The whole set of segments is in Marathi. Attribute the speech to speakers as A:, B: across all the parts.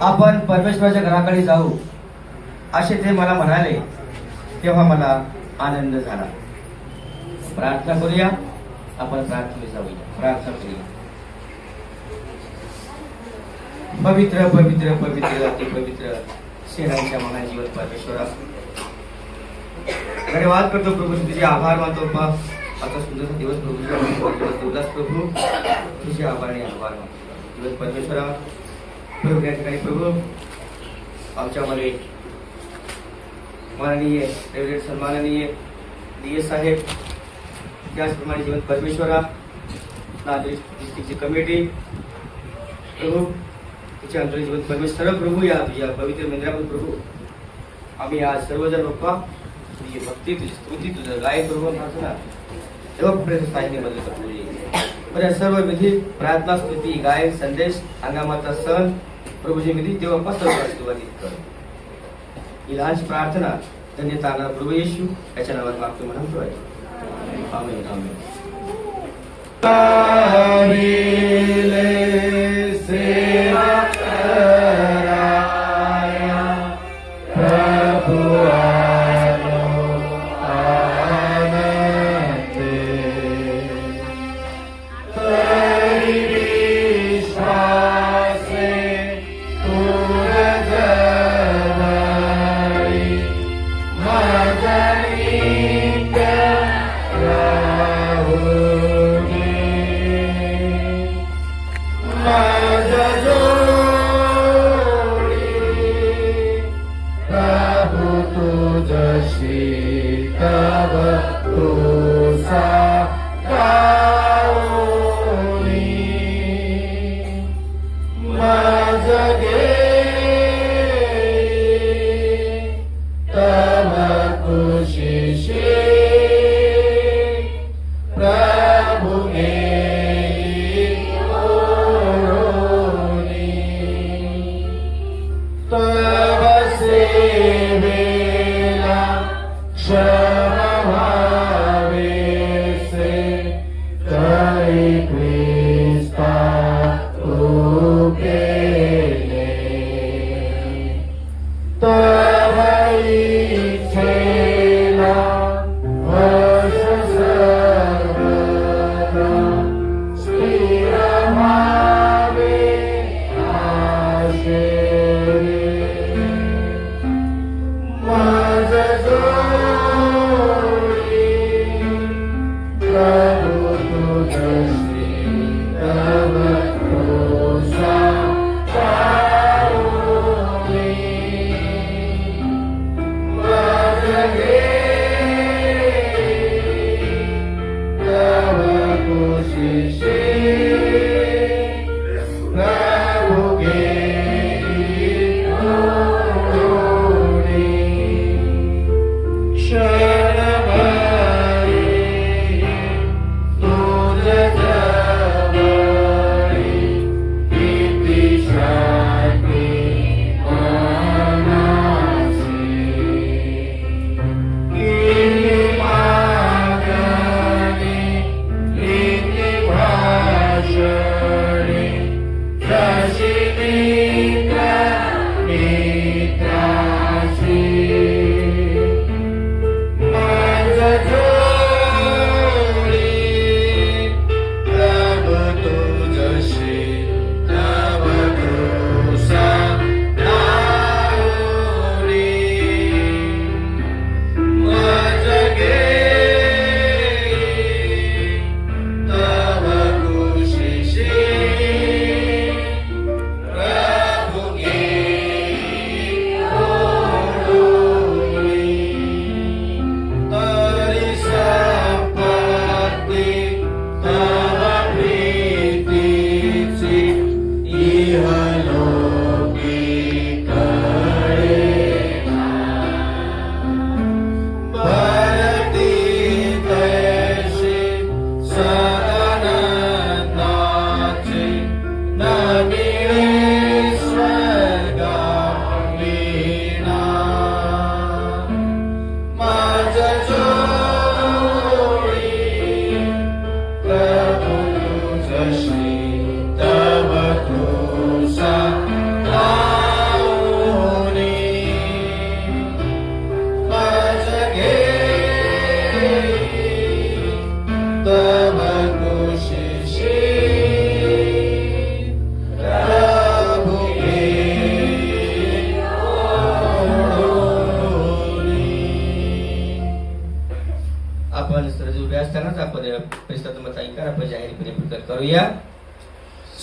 A: आपण परमेश्वराच्या घराकडे जाऊ असे ते मला म्हणाले, तेव्हा मला आनंद झाला। प्रार्थना करूया। आपण प्रार्थनेला जाऊया। प्रार्थना करूया। पवित्र पवित्र पवित्र अति पवित्र सेनांच्या महाजीवन परमेश्वरा, धन्यवाद करतो प्रभू, तुझे आभार मानतो बाबा। आता सुंदर दिवस प्रभू, प्रभू तुझे आभार आणि आभार मानतो दिवस परमेश्वरा। प्रभू या ठिकाणी प्रभू आमच्यामध्ये माननीय रेव्हरंड सन्माननीय डी साहेब, त्याचप्रमाणे जीवन परमेश्वरा नांदेड डिस्ट्रिक्टची कमिटी प्रभू, तुझ्या अंतरी जीवन परमेश्वर सर्व प्रभू या तुझ्या पवित्र मंदिरामध्ये प्रभू आम्ही आज सर्वजण बाप्पा तुझी भक्ती, तुझी स्तुती, तुझं गायन प्रभू प्रार्थना देवप्रेम साहित्य बदल प्रभू बऱ्या सर्व विधी प्रार्थना स्तुती गायन संदेश हंगामाचा सण प्रभूजी विधी देवप्पा सर्व आशीर्वादित कर। ही लहानशी प्रार्थना धन्यता प्रभू येशू याच्या नावात मागतो म्हणतो आहे। आमेन आमेन।
B: Tava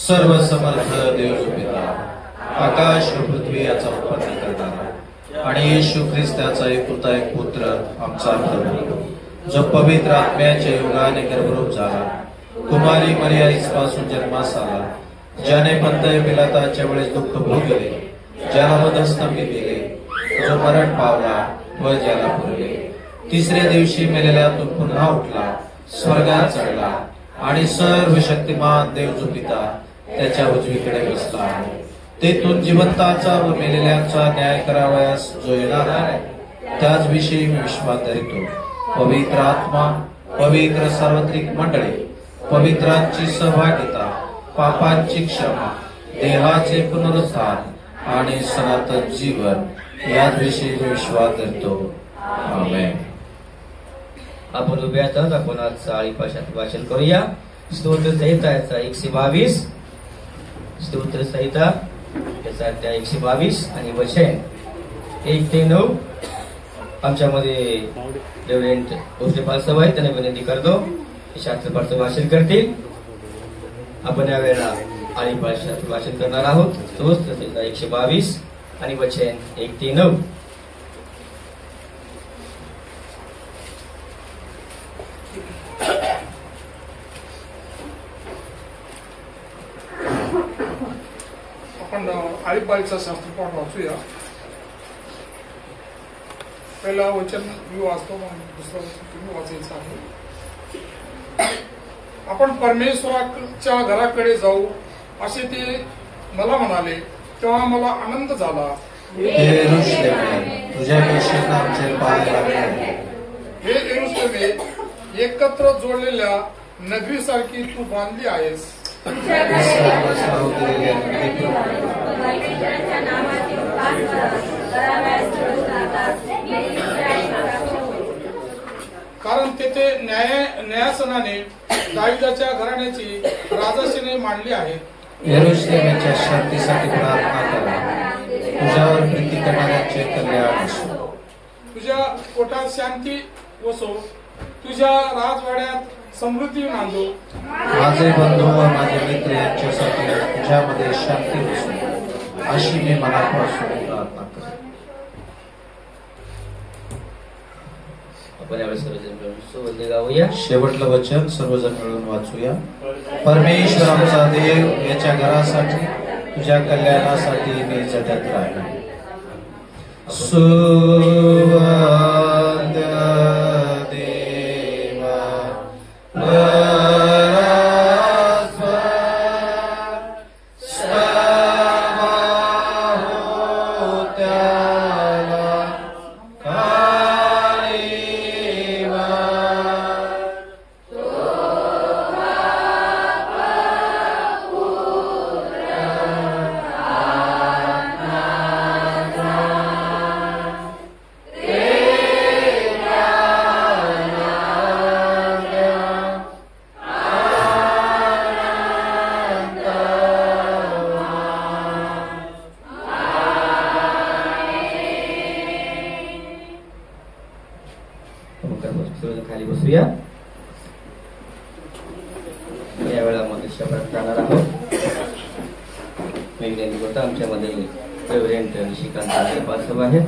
B: सर्व समर्थ देव पिता, आकाश व पृथ्वी याचा उत्पन्न करणारा आणि येशू ख्रिस्ताचा एकुलता एक पुत्र आमचा प्रभू, जो पवित्र आत्म्याच्या योगाने गर्भरूप झाला, कुमारी मरिया पासून जन्मास आला, ज्याने पंतय पिलाताच्या वेळेस दुःख भोगले, ज्याला वधस्तंभित दिले, जो मरण पावला व ज्याला पुरले, तिसऱ्या दिवशी मेलेल्यातून पुन्हा उठला, स्वर्गात चढला आणि सर्व शक्तिमान देव जो पिता त्याच्या उजवीकडे बसला आहे, तेथून जिवंताचा व मेलेल्यांचा न्याय करावयास जो येणार आहे, त्याच विषयी मी विश्वास धरितो. पवित्र आत्मा, पवित्र सार्वत्रिक मंडळी, पवित्रांची सहभागिता, पापांची क्षमा, देहाचे पुनरुत्थान आणि सनातन जीवन, याच विषयी मी विश्वास धरतो. आमेन.
A: आपण उभे आहात. आपण आज आळीपाशात वाचन करूया. स्तोत्र संहिता याचा 122, स्तोत्र संहिता याचा अध्याय 122 आणि वचन 1 ते 9. आमच्यामध्ये रेव्हरंड गोष्टीपाल सभा आहे, त्यांना विनंती करतो शास्त्रपाठचं वाचन करतील. आपण यावेळेला आळीपाशात वाचन करणार आहोत. स्तोत्र संहिता 122 आणि वचन 1 ते 9.
C: आपण आळीपाळीचा शास्त्रपाठ वाचूया. पहिला वचन मी वाचतो, मग दुसरं वचन तुम्ही वाचायचं आहे. आपण परमेश्वराच्या घराकडे जाऊ असे ते मला म्हणाले, तेव्हा मला आनंद झाला.
B: तुझ्या कुशीत आमचे पाय लागले.
C: हे यरूशलेमे, एकत्र जोडलेल्या नगरीसारखी तू बांधली आहेस. कारण तेथे न्यायासनाने दाविदाच्या घराण्याची राजधानी मांडली आहे.
B: यरूशलेमेच्या शांतीसाठी प्रार्थना करा. तुझ्यावर प्रीती करणाऱ्यांचे कल्याण असो.
C: तुझ्या पोटात शांती वसो, तुझ्या राजवाड्यात समृद्धी नांदो.
B: माझे बंधू व माझे मित्र यांच्यासाठी तुझ्यामध्ये शांती असो, अशी मी मनापासून प्रार्थना करतो.
A: आपण यावेळी सर्वजण मिळून सुवंदे गाऊया.
B: शेवटलं वचन सर्वजण मिळून वाचूया. परमेश्वर आमचा देव, याच्या घरासाठी तुझ्या कल्याणासाठी मी झटत राहील. सुवंद देवा
A: खाली बसूया. यावेळेला मध्ये शपथ करणार आहोत. मी विनंती करतो, आमच्यामध्ये रेव्हरंट निशिकांत पासव आहे,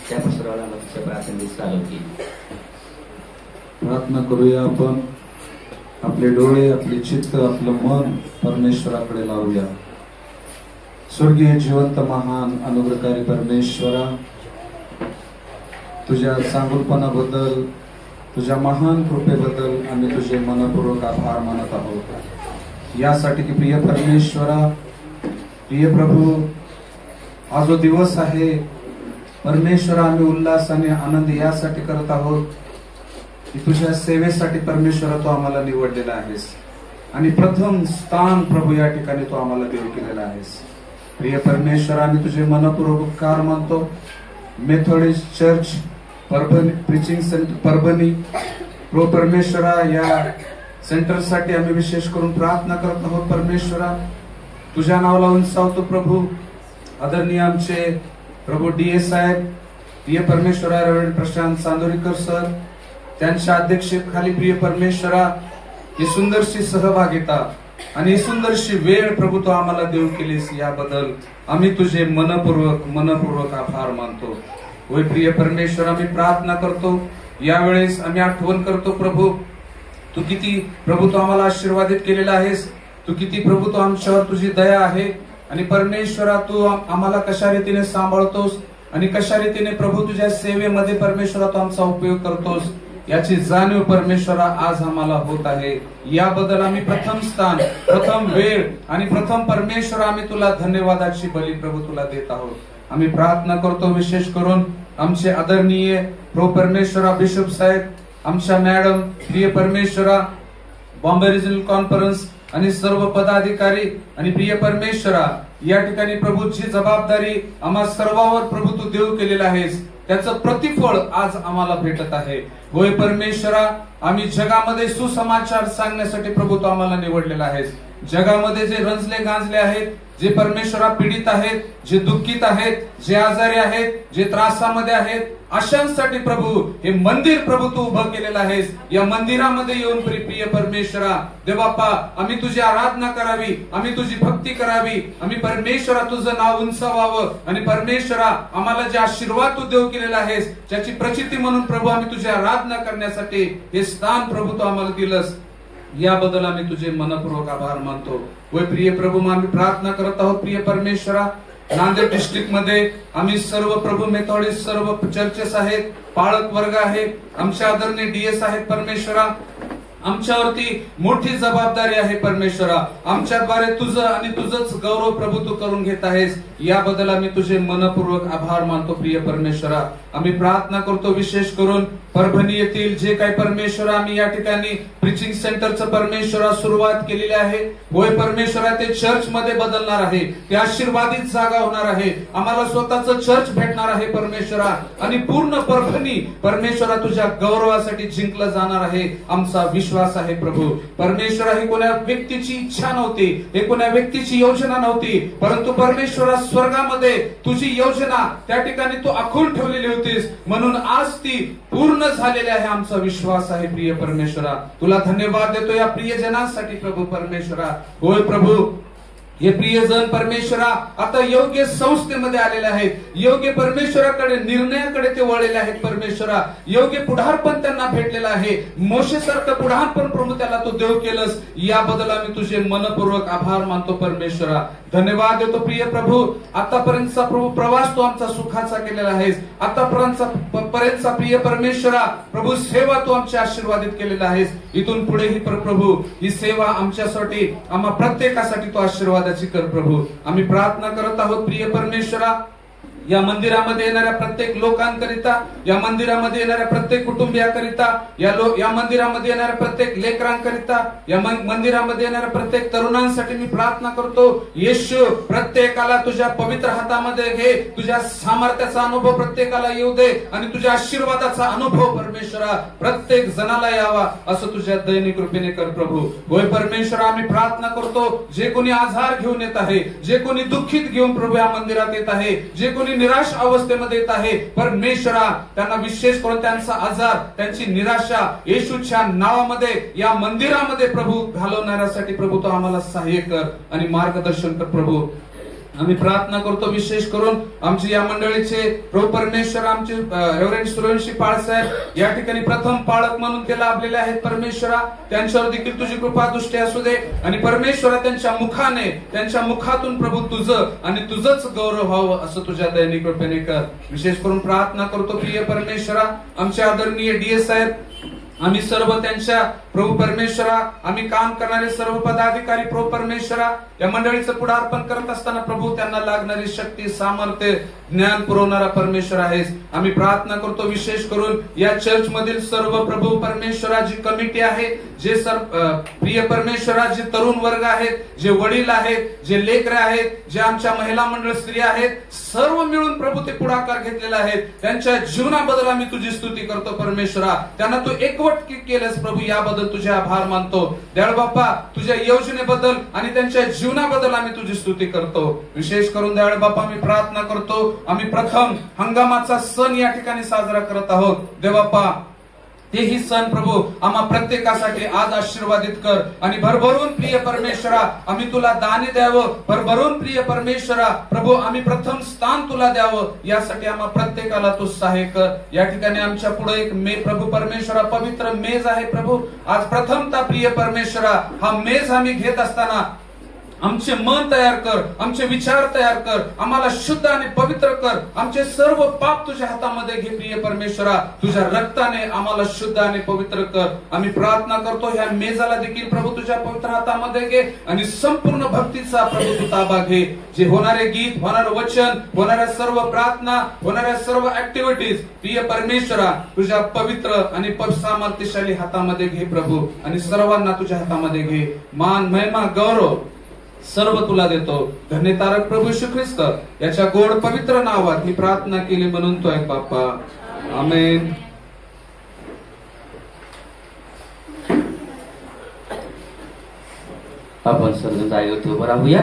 A: त्या पासवाला मध्ये प्रार्थना चालू केली.
D: प्रार्थना करूया. आपण आपले डोळे, आपले चित्त, आपलं मन परमेश्वराकडे लावूया. स्वर्गीय जिवंत महान अनुग्रहकारी परमेश्वरा, तुझ्या चांगुलपणाबद्दल, तुझ्या महान कृपेबद्दल आम्ही तुझे मनपूर्वक आभार मानत आहोत. यासाठी की प्रिय परमेश्वरा, प्रिय प्रभू, हा जो दिवस आहे परमेश्वरा, आम्ही उल्हासाने आनंद यासाठी करत आहोत की तुझ्या सेवेसाठी परमेश्वरा तू आम्हाला निवडलेला आहेस आणि प्रथम स्थान प्रभू या ठिकाणी तू आम्हाला देव केलेला आहेस. प्रिय परमेश्वरा, आम्ही तुझे मनपूर्वक उपकार मानतो. Methodist church Parbhani, preaching centre Parbhani, प्रो परमेश्वरा, या सेंटरसाठी आम्ही विशेष करून प्रार्थना करत आहोत. परमेश्वरा, तुझ्या नावाला उंचावतो प्रभू. आदरणीय आमचे प्रभू DA साहेब, प्रिय परमेश्वरा, रेव्हरंड प्रशांत चांदोरीकर सर, त्यांच्या अध्यक्षतेखाली प्रिय परमेश्वरा, ही सुंदरशी सहभागिता आणि ही सुंदरशी वेळ प्रभू तू आम्हाला देऊ केलीस, याबद्दल आम्ही तुझे मनपूर्वक आभार मानतो. होय प्रिय परमेश्वर, आम्ही प्रार्थना करतो. यावेळेस आम्ही आठवण करतो प्रभू, तू किती प्रभू तू आम्हाला आशीर्वादित केलेला आहेस. तू किती प्रभू तू आमच्यावर तुझी दया आहे. आणि परमेश्वरा, तू आम्हाला कशा रीतीने सांभाळतोस आणि कशा रीतीने प्रभू तुझ्या सेवेमध्ये परमेश्वरा तू आमचा उपयोग करतोस, याची जाणीव परमेश्वरा आज आम्हाला होत आहे. याबद्दल आम्ही प्रथम स्थान, प्रथम वेळ आणि प्रथम परमेश्वरा आम्ही तुला धन्यवादाची बली प्रभू तुला देत आहोत. आम्ही प्रार्थना करतो विशेष करून आमचे आदरणीय प्रो परमेश्वरा बिशप साहेब, आमच्या मॅडम, प्रिय परमेश्वरा, बॉम्बे रिजनल कॉन्फरन्स आणि सर्व पदाधिकारी आणि प्रिय परमेश्वरा, या ठिकाणी प्रभूची जबाबदारी आम्हा सर्वांवर प्रभू तू देव केलेला आहेस, त्याचं प्रतिफळ आज आम्हाला भेटत आहे. होय परमेश्वरा, आम्ही जगामध्ये सुसमाचार सांगण्यासाठी प्रभू तू आम्हाला निवडलेला आहेस. जगामध्ये जे रंजले गांजले आहेत, जे परमेश्वरा पीडित आहेत, जे दुःखित आहेत, जे आजारी आहेत, जे त्रासामध्ये आहेत, अशांसाठी प्रभू हे मंदिर प्रभू तू उभं केलेलं आहेस. या मंदिरामध्ये येऊन प्रिय परमेश्वरा देवबाप्पा, आम्ही तुझी आराधना करावी, आम्ही तुझी भक्ती करावी, आम्ही परमेश्वरा तुझं नाव उंचावावं आणि परमेश्वरा आम्हाला जे आशीर्वाद तू देव केलेला आहेस ज्याची प्रचिती म्हणून प्रभू आम्ही तुझी आराधना करण्यासाठी हे स्थान प्रभू तू आम्हाला दिलंस, याबद्दल आम्ही तुझे मनपूर्वक आभार मानतो. होय प्रिय प्रभू, आम्ही प्रार्थना करत आहोत प्रिय परमेश्वरा, नांदेड डिस्ट्रिक्ट मध्ये आम्ही सर्व प्रभू मेथॉडिस्ट सर्व चर्चेस आहेत, पाळक वर्ग आहे, आमच्या आदरणीय DS आहेत परमेश्वरा. आमच्यावरती मोठी जबाबदारी आहे परमेश्वरा. आमच्याद्वारे तुझं आणि तुझंच गौरव प्रभू तू करून घेत आहेस. याबद्दल आम्ही तुझे मनपूर्वक आभार मानतो प्रिय परमेश्वरा. आम्ही प्रार्थना करतो विशेष करून परभणी येथील जे काही परमेश्वरा आम्ही या ठिकाणी प्रीचिंग सेंटरचं परमेश्वरा सुरुवात केलेली आहे. होय परमेश्वरा, ते चर्च मध्ये बदलणार आहे, ते आशीर्वादित जागा होणार आहे, आम्हाला स्वतःचं चर्च भेटणार आहे परमेश्वरा. आणि पूर्ण परभणी परमेश्वरा तुझ्या गौरवासाठी जिंकलं जाणार आहे, आमचा विश्वास आहे प्रभू. परमेश्वरा, ही कोणा व्यक्तीची इच्छा नव्हती, हे कोणा व्यक्तीची योजना नव्हती, परंतु परमेश्वरा स्वर्गामध्ये तुझी योजना त्या ठिकाणी तू आखून ठेवलेली होतीस, म्हणून आज ती पूर्ण झालेली आहे, आमचा विश्वास आहे प्रिय परमेश्वरा. तुला धन्यवाद देतो या प्रियजनांसाठी प्रभू परमेश्वरा. होय प्रभू, हे प्रियजन परमेश्वरा आता योग्य संस्थेमध्ये आलेले आहेत, योग्य परमेश्वराकडे निर्णयाकडे ते वळलेले आहेत परमेश्वरा. योग्य पुढारपण त्यांना भेटलेलं आहे, मोशेसारखं पुढारपण प्रभू त्याला तू देव केलंस. याबद्दल आम्ही तुझे मनपूर्वक आभार मानतो परमेश्वरा. धन्यवाद देतो प्रिय प्रभू. आतापर्यंतचा प्रभू प्रवास तू आमचा सुखाचा केलेला आहेस. आतापर्यंतचा प्रिय परमेश्वरा प्रभू सेवा तू आमच्या आशीर्वादित केलेला आहेस. इथून पुढे ही प्रभू ही सेवा आमच्यासाठी आम्हा प्रत्येकासाठी तू आशीर्वाद कर प्रभू. आम्ही प्रार्थना करत आहोत प्रिय परमेश्वरा, या मंदिरामध्ये येणाऱ्या प्रत्येक लोकांकरिता, या मंदिरामध्ये येणाऱ्या प्रत्येक कुटुंबियाकरिता, या मंदिरामध्ये येणाऱ्या प्रत्येक लेकरांकरिता, या मंदिरामध्ये येणाऱ्या प्रत्येक तरुणांसाठी मी प्रार्थना करतो. येशू, प्रत्येकाला तुझ्या पवित्र हातामध्ये घे, तुझ्या सामर्थ्याचा अनुभव प्रत्येकाला येऊ दे आणि तुझ्या आशीर्वादाचा अनुभव परमेश्वरा प्रत्येक जणाला यावा, असं तुझ्या दैनिक कृपेने कर प्रभू. होय परमेश्वरा, आम्ही प्रार्थना करतो, जे कोणी आजार घेऊन येत आहे, जे कोणी दुःखित घेऊन प्रभू या मंदिरात येत आहे, जे कोणी निराश अवस्थेमध्ये येत आहे परमेश्वरा, त्यांना विशेष करून त्यांचा आजार, त्यांची निराशा येशूच्या नावामध्ये या मंदिरामध्ये प्रभू घालवण्यासाठी प्रभू तो आम्हाला सहाय्य कर आणि मार्गदर्शन कर प्रभू. आम्ही प्रार्थना करतो विशेष करून आमची या मंडळीचे प्रभू परमेश्वर, आमचे रेव्हरंड सूर्यवंशी पाळसाहेब या ठिकाणी प्रथम पाळक म्हणून ते लाभलेले आहेत परमेश्वरा. त्यांच्यावर देखील तुझी कृपा दृष्टी असू दे आणि परमेश्वरा त्यांच्या मुखाने, त्यांच्या मुखातून प्रभू तुझं आणि तुझंच गौरव व्हावं, असं तुझ्या दैनिक कृपेने कर. विशेष करून प्रार्थना करतो प्रिय परमेश्वरा, आमचे आदरणीय DS साहेब, आम्ही सर्व त्यांच्या प्रभू परमेश्वरा, आम्ही काम करणारे सर्व पदाधिकारी प्रभू परमेश्वरा, या मंडळीचं पुढारपण करत असताना प्रभू त्यांना लागणारी शक्ती, सामर्थ्य, ज्ञान पुरवणारा परमेश्वर आहेस. आम्ही प्रार्थना करतो विशेष करून या चर्च मधील सर्व प्रभू परमेश्वरा जी कमिटी आहे, जे प्रिय परमेश्वरा जे तरुण वर्ग आहेत, जे वडील आहेत, जे लेकरं आहेत, जे आमच्या महिला मंडळ स्त्रिया आहेत, सर्व मिळून प्रभू ते पुढाकार घेतलेला आहेत. त्यांच्या जीवनाबद्दल आम्ही तुझी स्तुती करतो परमेश्वरा. त्यांना तू एकवट केलंस प्रभू, याबद्दल तुझे आभार मानतो. दयाळ बाप्पा, तुझ्या योजनेबद्दल आणि त्यांच्या जीवनाबद्दल आम्ही तुझी स्तुती करतो. विशेष करून दयाळ बाप्पा मी प्रार्थना करतो, आम्ही प्रथम हंगामाचा सण या ठिकाणी साजरा करत आहोत. देवबाप्पा, तेही सण प्रभू आम्हा प्रत्येकासाठी आज आशीर्वादित कर आणि भरभरून प्रिय परमेश्वरा आम्ही तुला दाने द्यावं, भरभरून प्रिय परमेश्वरा प्रभू आम्ही प्रथम स्थान तुला द्यावं, यासाठी आम्हा प्रत्येकाला तू सहाय्य कर. या ठिकाणी आमच्या पुढे एक प्रभू परमेश्वरा पवित्र मेज आहे प्रभू. आज प्रथमतः प्रिय परमेश्वरा हा मेज आम्ही घेत असताना आमचे मन तयार कर, आमचे विचार तयार कर, आम्हाला शुद्ध आणि पवित्र कर. आमचे सर्व पाप तुझ्या हातामध्ये घे प्रिय परमेश्वरा. तुझ्या रक्ताने आम्हाला शुद्ध आणि पवित्र कर. आम्ही प्रार्थना करतो ह्या मेजाला देखील प्रभू तुझ्या पवित्र हातामध्ये घे आणि संपूर्ण भक्तीचा प्रभू तू ताबा घे. जे होणारे गीत, होणारं वचन, होणाऱ्या सर्व प्रार्थना, होणाऱ्या सर्व ऍक्टिव्हिटीज प्रिय परमेश्वरा तुझ्या पवित्र आणि सामर्थ्यशाली हातामध्ये घे प्रभू आणि सर्वांना तुझ्या हातामध्ये घे. मान, महिमा, गौरव सर्व तुला देतो. धन्य तारक प्रभू येशू ख्रिस्त याच्या गोड पवित्र नावात मी प्रार्थना केली म्हणून तो ऐक बाप्पा, आमेन.
E: आपण सर्व जागेवरती उभं राहूया.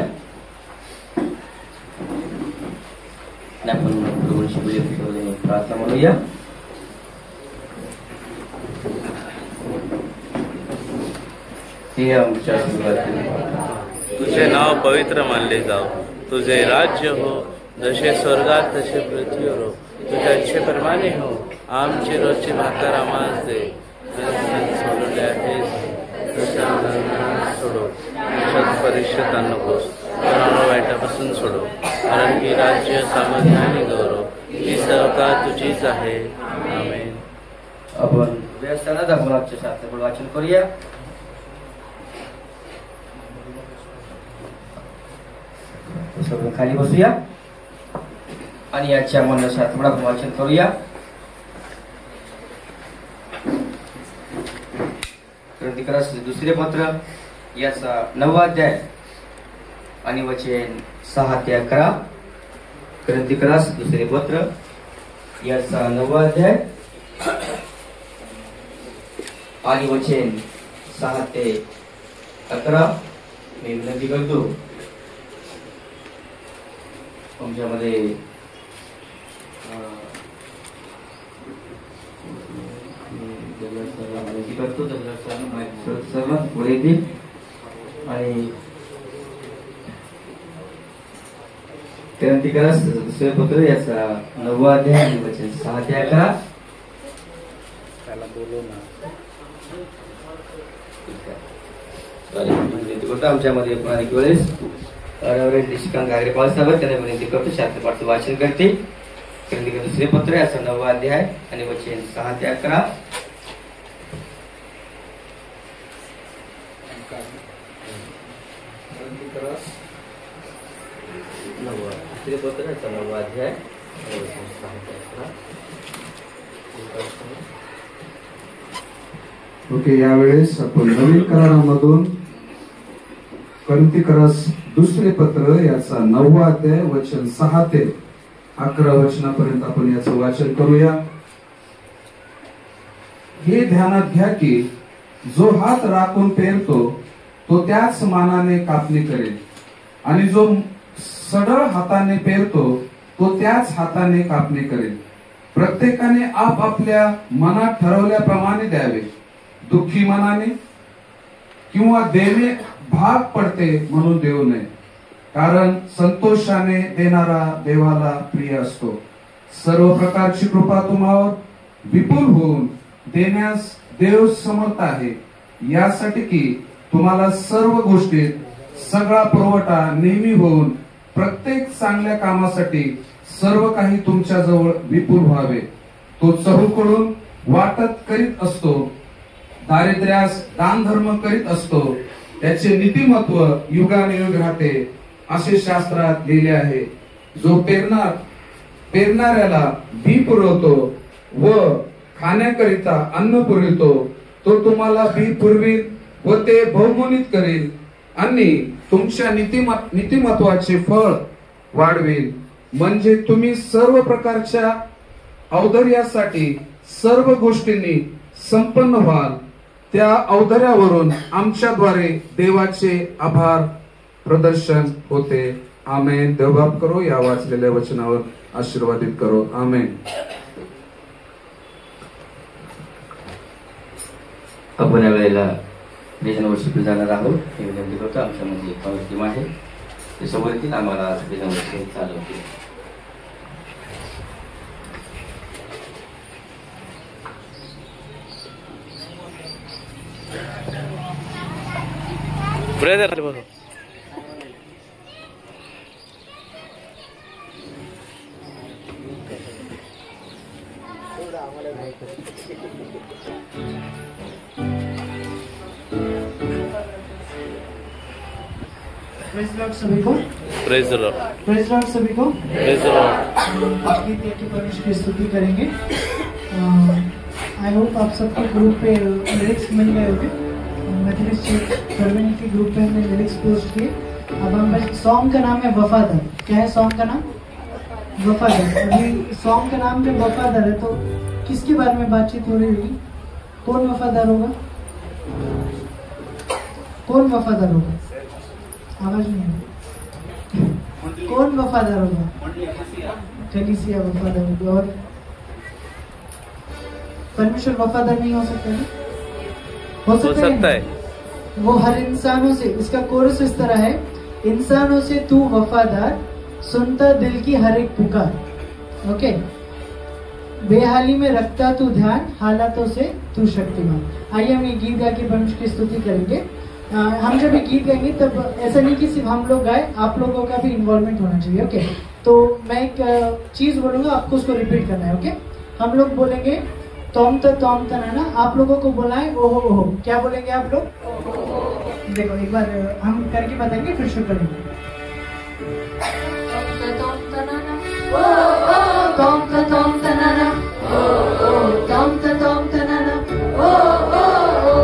E: आपण प्रभूंशी प्रार्थना म्हणूया. हे आमच्या
F: तुझे नाव पवित्र मानले जाओ, तुझे राज्य हो, जसे स्वर्गात तसे पृथ्वीवर हो. तुझ्या इच्छेप्रमाणे हो. आमची रोजची भाकर आम्हाला दे, सोडले आहेस सोडो, परिषदांना नकोस, पण वाईटापासून सोडव, कारण की राज्य, सामर्थ्य आणि गौरव ही सर्व का तुझीच आहे. आमेन.
E: आपण व्यवस्थानात आपण आजच्या शास्त्राचं वाचन करूया. सर्व खाली बसूया आणि याच्या मन शास्त्र आपण वाचन करूया. ग्रंथिकारास दुसरे पत्र याचा 9वा अध्याय आणि वचन 6 ते 11. ग्रंथिकारास दुसरे पत्र याचा 9वा अध्याय आणि वचन 6 ते 11. मी विनंती करतो तुमच्यामध्ये विनंती करतो सर्व पुढे येतील आणि ग्रंथिकारास दुसरे पत्र याचा 9वा अध्याय आणि वचन 6 ते 11.
F: त्याला बोलू ना.
E: विनंती करतो आमच्यामध्ये पुन्हा वेळेस निशिकांत गागरे पावसावर त्यांना विनंती करतो शास्त्रपाठचं वाचन करते. ग्रंथिकार दुसरे पत्र याचा 9वा अध्याय आणि वचन 6 ते 11. दुसरे पत्र याचा 9वा अध्याय आणि वचन 6 ते 11.
D: ओके, यावेळेस आपण नवीन करारामधून ग्रंथिकारास दुसरे पत्र याचा 9वा अध्याय वचन 6 ते 11 वचनापर्यंत आपण याचं वाचन करूया. हे ध्यानात घ्या की जो हात राखून पेरतो तो त्याच मानाने कापणी करेल आणि जो सढळ हाताने पेरतो तो त्याच हाताने कापणी करेल. प्रत्येकाने आपापल्या मनात ठरवल्याप्रमाणे द्यावे, दुःखी मनाने किंवा देणे भाग पडते म्हणून देऊ नये, कारण संतोषाने देणारा देवाला प्रिय असतो. सर्व प्रकारची कृपा तुम्हावर विपुल होऊन देण्यास देव समर्थ आहे, यासाठी की तुम्हाला सर्व गोष्टीत सगळा पुरवठा नेहमी होऊन प्रत्येक चांगल्या कामासाठी सर्व काही तुमच्या जवळ विपुल व्हावे. तो चहूकडून वाटत करीत असतो, दारिद्र्यास दान धर्म करीत असतो, त्याचे नीतिमत्व युगानुयुग राहते, असे शास्त्रात लिहिले आहे. जो पेरणाऱ्याला बी पुरवतो व खाण्याकरिता अन्न पुरवितो, तो तुम्हाला बी पुरवील व ते बहुगुणित करील आणि तुमच्या नीतिमत्वाचे फळ वाढवेल, म्हणजे तुम्ही सर्व प्रकारच्या औदार्यासाठी सर्व गोष्टींनी संपन्न व्हाल. त्या औदार्यावरून आमच्याद्वारे देवाचे आभार प्रदर्शन होते. आमेन. देवबाप करो, या वाचलेल्या वचनावर आशीर्वादित करो. आमेन.
E: आपण या वेळेला प्रेझन वर्षिप जाणार आहोत. हे विनंती करतो आमच्यामध्ये एक टीम आहे, ते समोर येतील, आम्हाला प्रेझन वर्षिप चालवतील.
F: ब्रदर बघू.
G: प्रेज लॉर्ड सभी को.
F: Praise the Lord.
G: Praise Lord सभी को.
F: Praise the Lord.
G: आगे देख के परमेश्वर की स्तुति करेंगे. आई होप आप सबको ग्रुप पे लिरिक्स मिल गए होंगे. मैथमेटिक्स प्रवीण के ग्रुप पे हमने लिरिक्स पोस्ट किए. अब हम सॉन्ग का नाम है वफादार. क्या है सॉन्ग का नाम? वफादार. अभी सॉन्ग का नाम पे वफादार है, तो किसके बारे में बातचीत हो रही होगी? कौन वफादार होगा? कौन वफादार होगा? आवाज नहीं है. कौन वफादार होगा? कलीसिया वफादार होगी. और परमेश्वर वफादार नहीं हो सकता है? हो सकता है. वो हर इंसानों से, इसका कोरस इस तरह है, इंसानों से तू वफादार, सुनता दिल की हर एक पुकार. ओके. बेहाली में रखता तू ध्यान, हालातों से तू शक्तिमान. आइए हम ये गीत गा के परमेश्वर की स्तुति करेंगे. हम जब एक गीत गाएंगे तब ऐसा नहीं कि सिर्फ हम लोग गाए, आप लोगों का भी इन्वॉल्वमेंट होना चाहिए। ओके, तो मैं एक चीज बोलूंगा, आपको उसको रिपीट करना है। ओके, हम लोग बोलेंगे तोम तनाना, आप लोगों को बोलना है ओहो ओहो। क्या बोलेंगे आप लोग? देखो एक बार हम करके बताएंगे, फिर शुरू करेंगे। तोम तनाना ओ ओ तोम तनाना ओ ओ तोम तनाना ओ ओ ओ।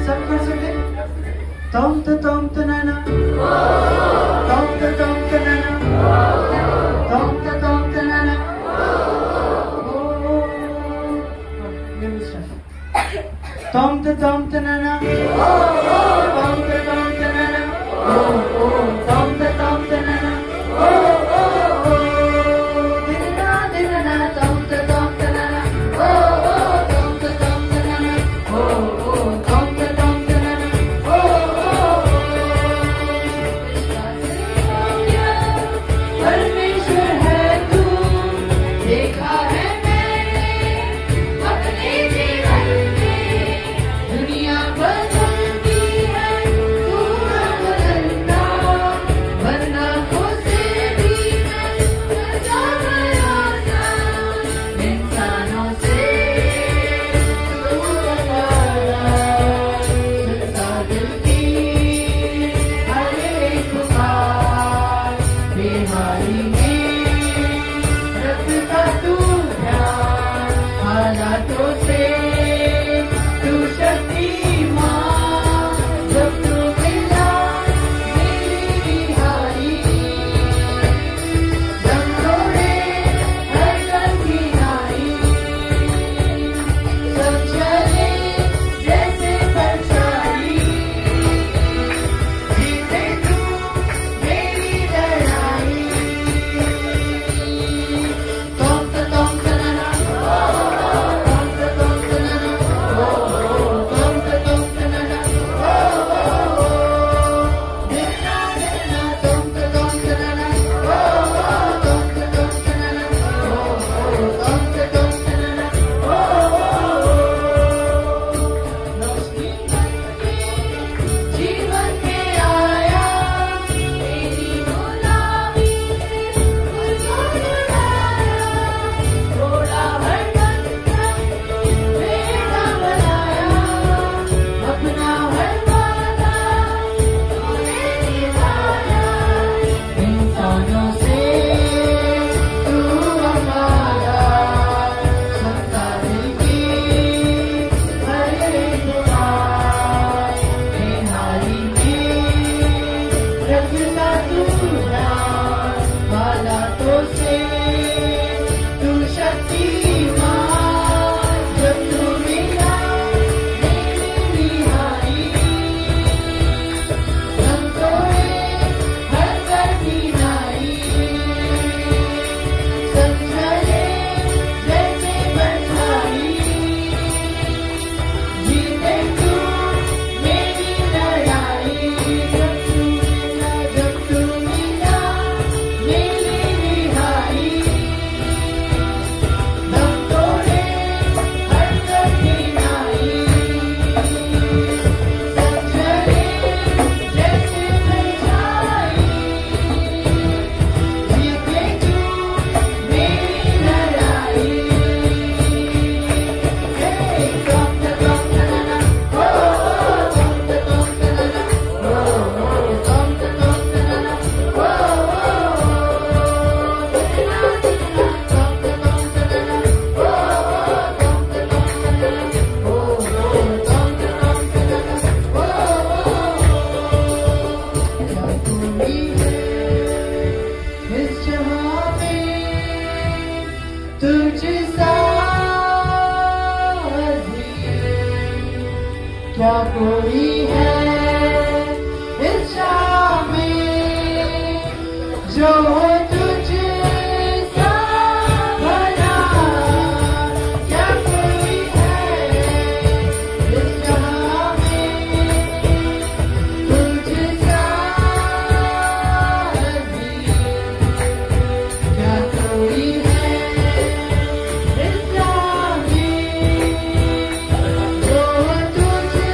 G: सब कर सकते? तोम तनाना तोम तनाना तोम तनाना। Tom tanana, oh tom tanana, oh tom tanana, oh dinana tom tanana, oh tom tanana, oh tom tanana, परमेश्वर है तू, देखा है मैंने अपने जीवन में, दुनिया बदलती है तू न बदलता, वरना खुसे भी मैं करता गया था, इंसानों से तू बदला, सुनता दिल की हर एक पुकार, बीमारी में रखता तू ध्यान, हालातों से तू शक्तिमान, जब तू मिला मेरी रिहाई, दम तोड़े हर कठिनाई, सब चले जैसे परछाई, जीते तू मेरी लड़ाई। तोम तनाना तोम तनाना ओ तोम तनाना ओ dinana तोम तनाना ओ तोम तनाना ओ तोम तनाना रोशनी बनके जीवन में आया, तेरी गुलामी से मुझको छुड़ाया, थोड़ा हर बंधन बेड़ा बनाया, अपना हर वादा तूने निभाया, इंसानों से तू हमारा, सुनता दिल की हर एक पुकार, बेहाली में रखता तू ध्यान, हालातों से तू शक्तिमान, जब तू मिला मेरी रिहाई, दम तोड़े हर कठिनाई, सब चले जैसे परछाई, जीते तू मेरी लड़ाई, जब तू मिला मेरी रिहाई, दम तोड़े हर कठिनाई, सब चले जैसे परछाई, जीते तू मेरी लड़ाई। तोम तनाना ओ तोम तनाना ओ तोम तनाना ओ इस जहां में तुझसा क्या कोई है इस जहां में जो तुझसा भला, क्या कोई है इस जहां में तुझसा क्या कोई है इस जहां में जो तुझसा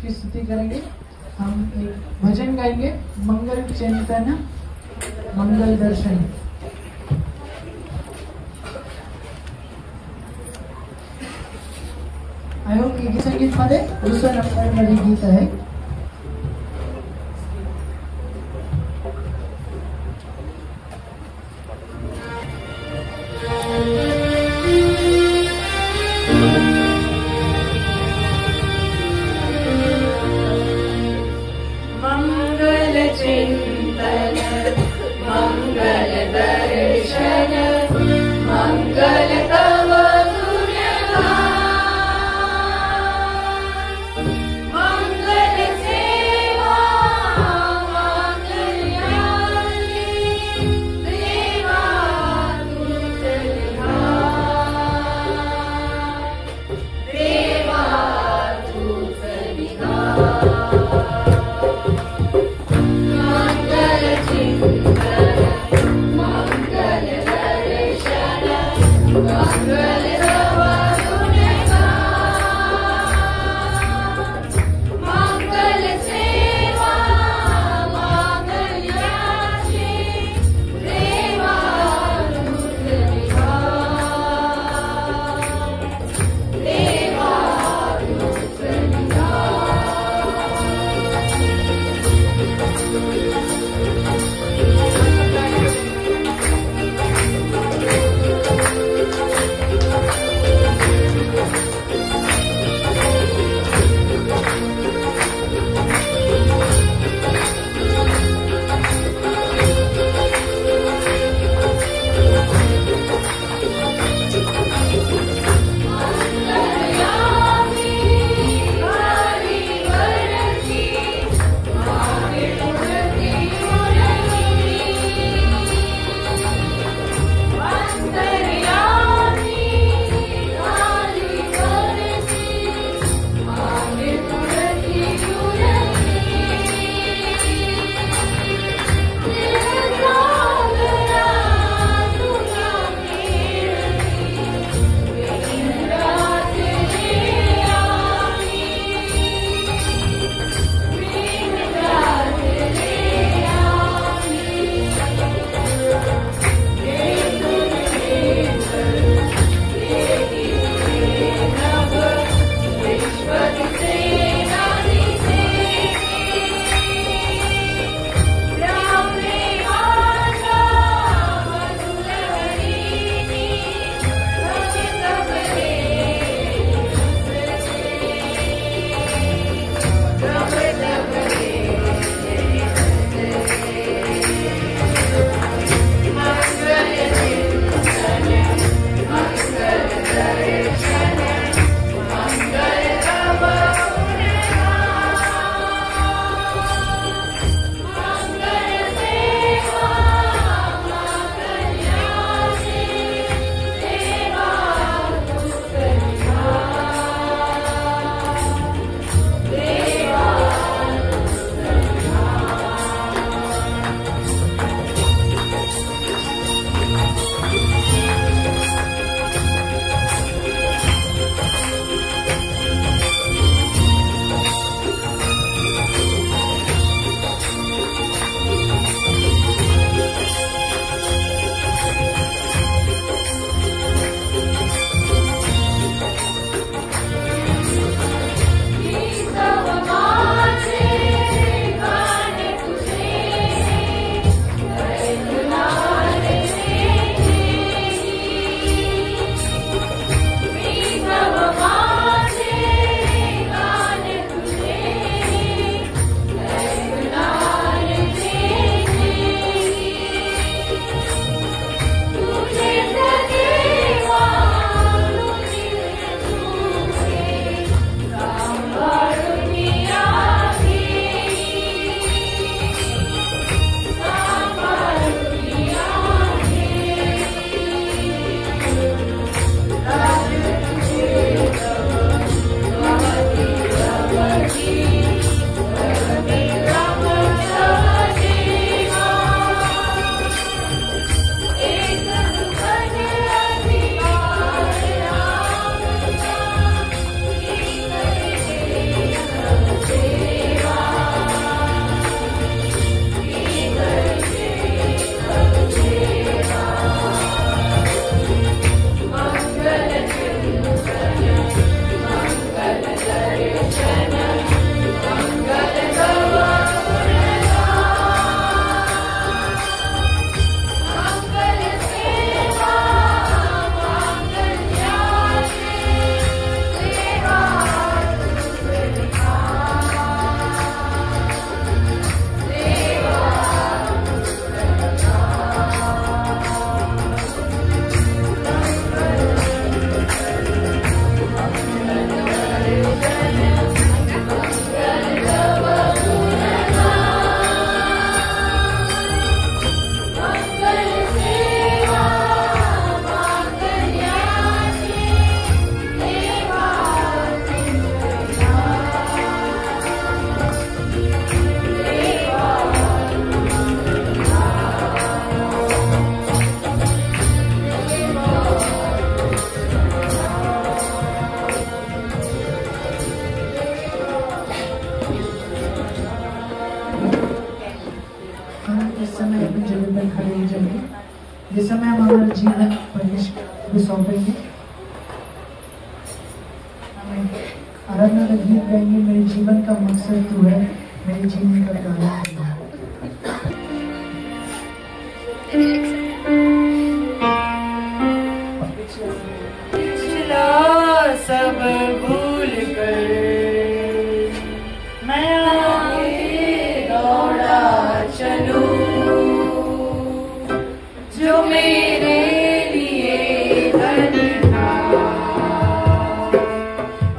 G: की स्तुति करेंगे। हम एक भजन गाएंगे, मंगल चिंतन मंगल दर्शन। आई होप गीत संगीत मध्ये दुसऱ्या नंबर मध्ये गीत आहे।
H: मंगल चिंतन मंगल दर्शन मंगल तव गुणगान मंगल
G: ये समय हम हमारा जीवन परमेश्वर को सौंपेंगे। हमें आराधना का गीत गाएंगे, मेरे जीवन का मकसद तू है, मेरे जीवन का कारण तू है।
H: सब भूल कर मैं आगे दौड़ा चलूं, जो मेरे लिए धन था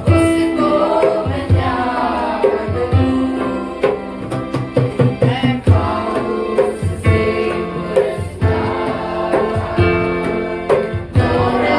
H: उसको मैं त्याग दूं, मैं पाऊं उससे पुरस्कार, दौड़ा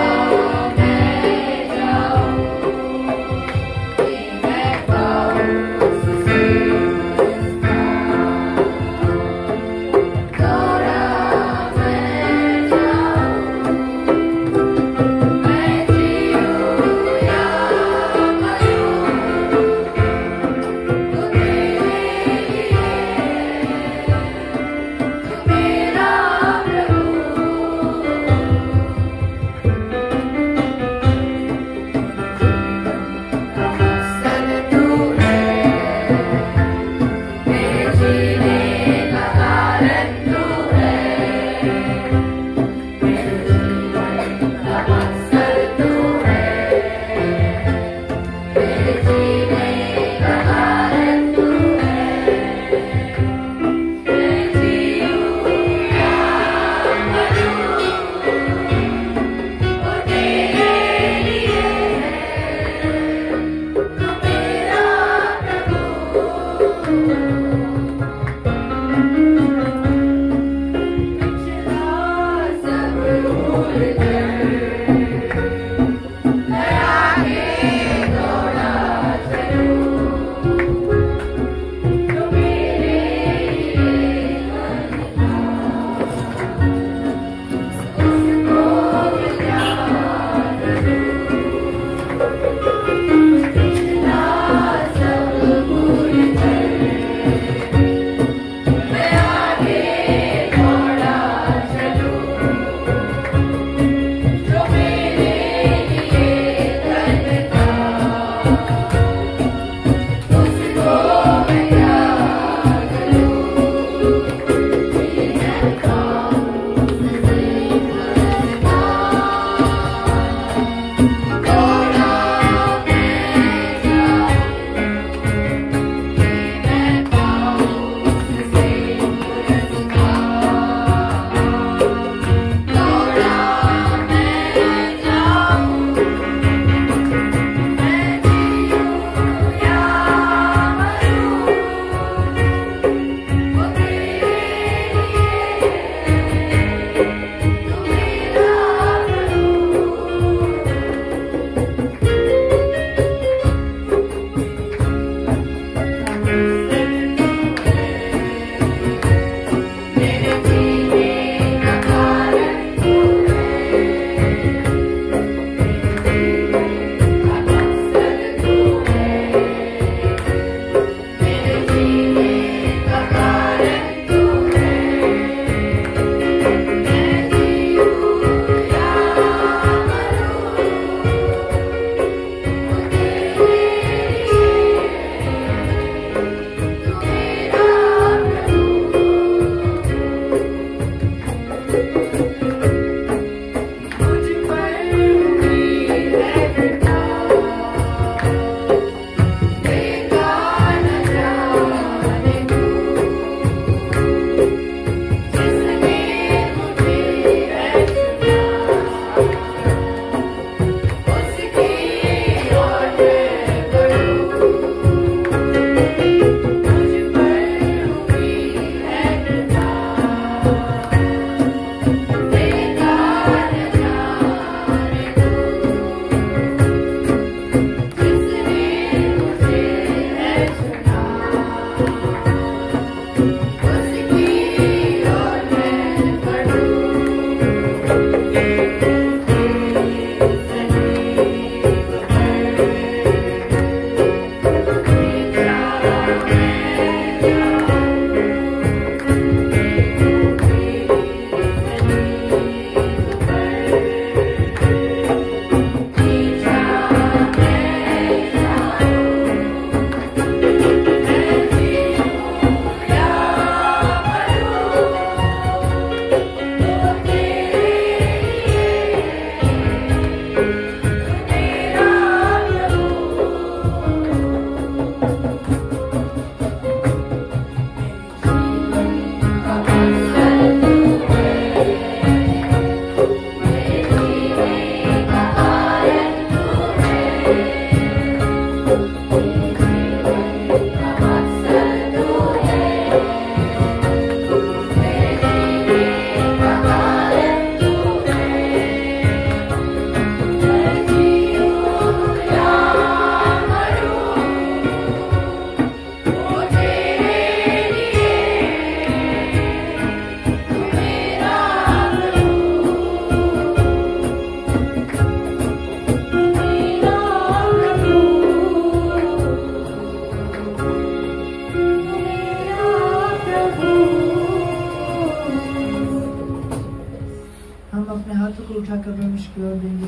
G: हम अपने हाथों को उठाकर परमेश्वर की ओर देंगे।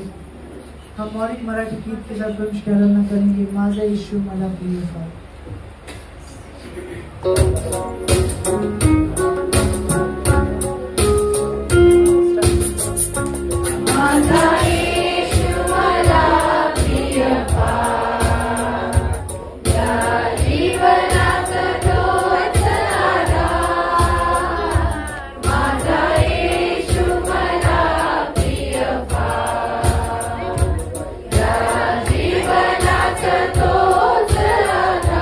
G: हम मौलिक मराठी गीत के साथ परमेश्वर की आराधना करेंगे। माझा यीशु मला प्रिय फार।
H: माझा येशू मला प्रिय फार, या जीवनात तोच आधार। माझा येशू मला प्रिय फार, या जीवनात तोच आधार।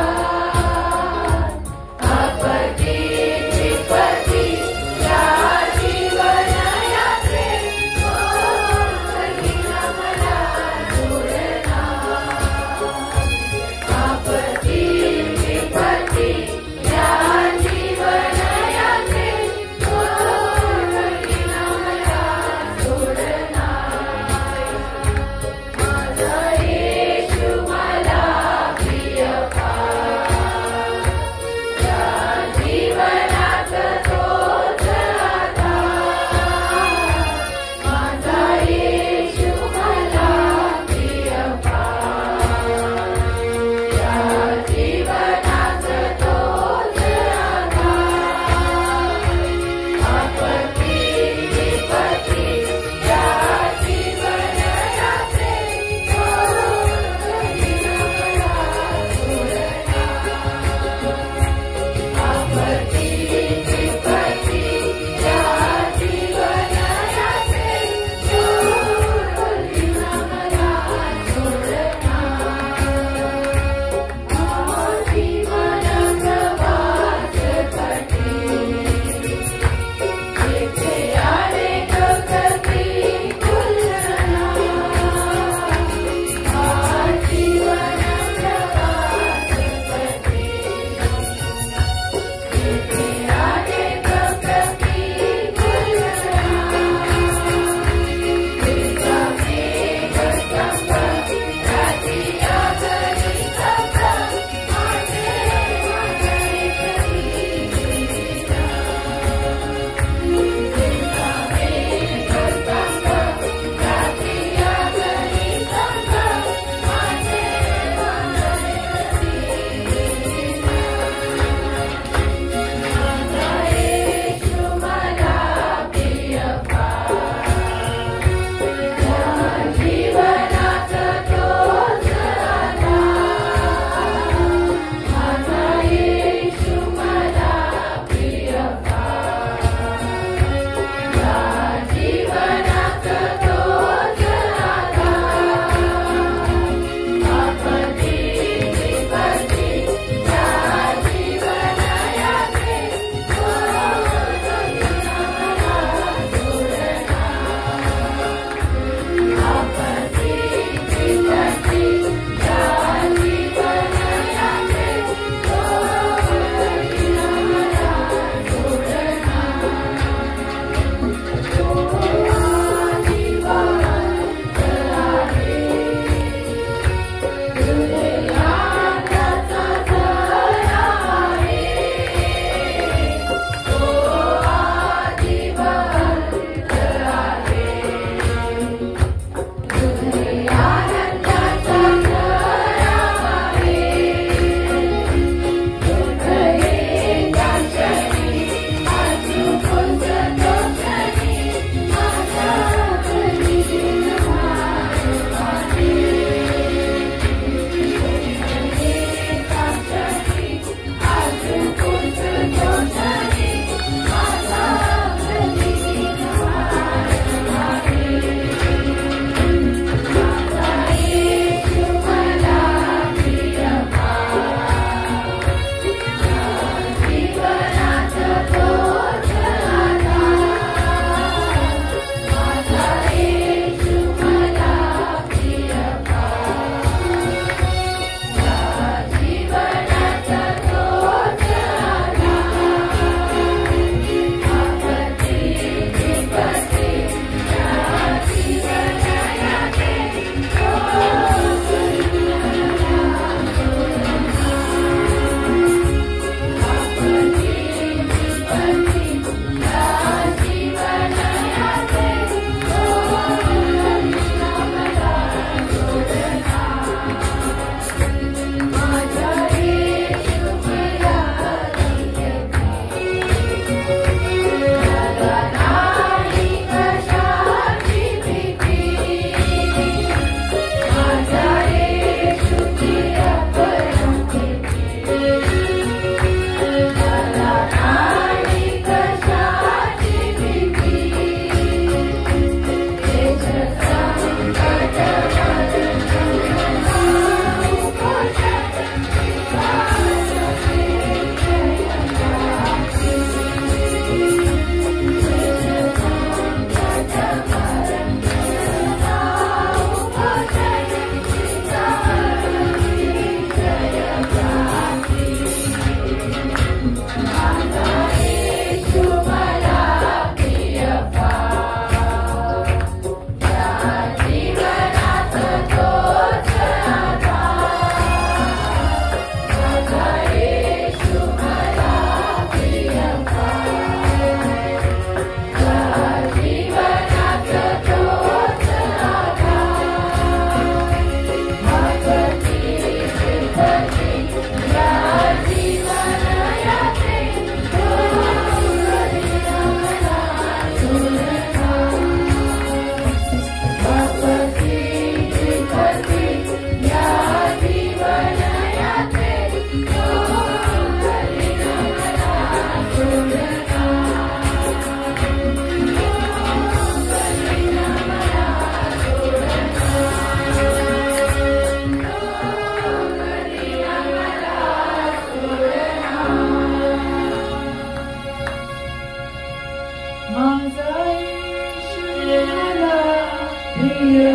G: प्रिय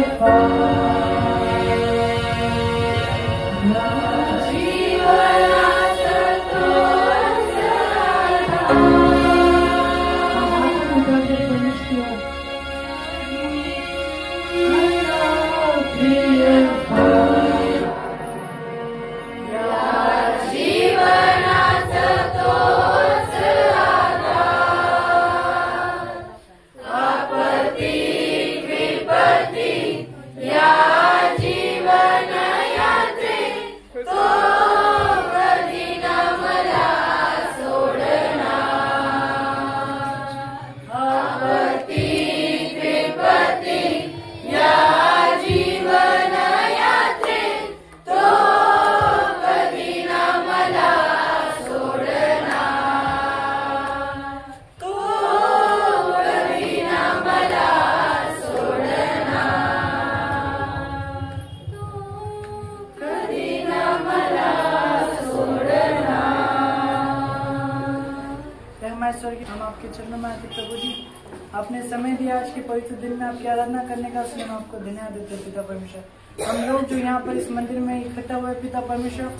G: हम आपके चरणों में आते प्रभु जी, आपने समय दिया आज के पवित्र दिन में आपकी आराधना करने का, इसलिए हम आपको धन्यवाद देते हैं पिता परमेश्वर। हम लोग जो यहाँ पर इस मंदिर में इकट्ठा हुए पिता परमेश्वर,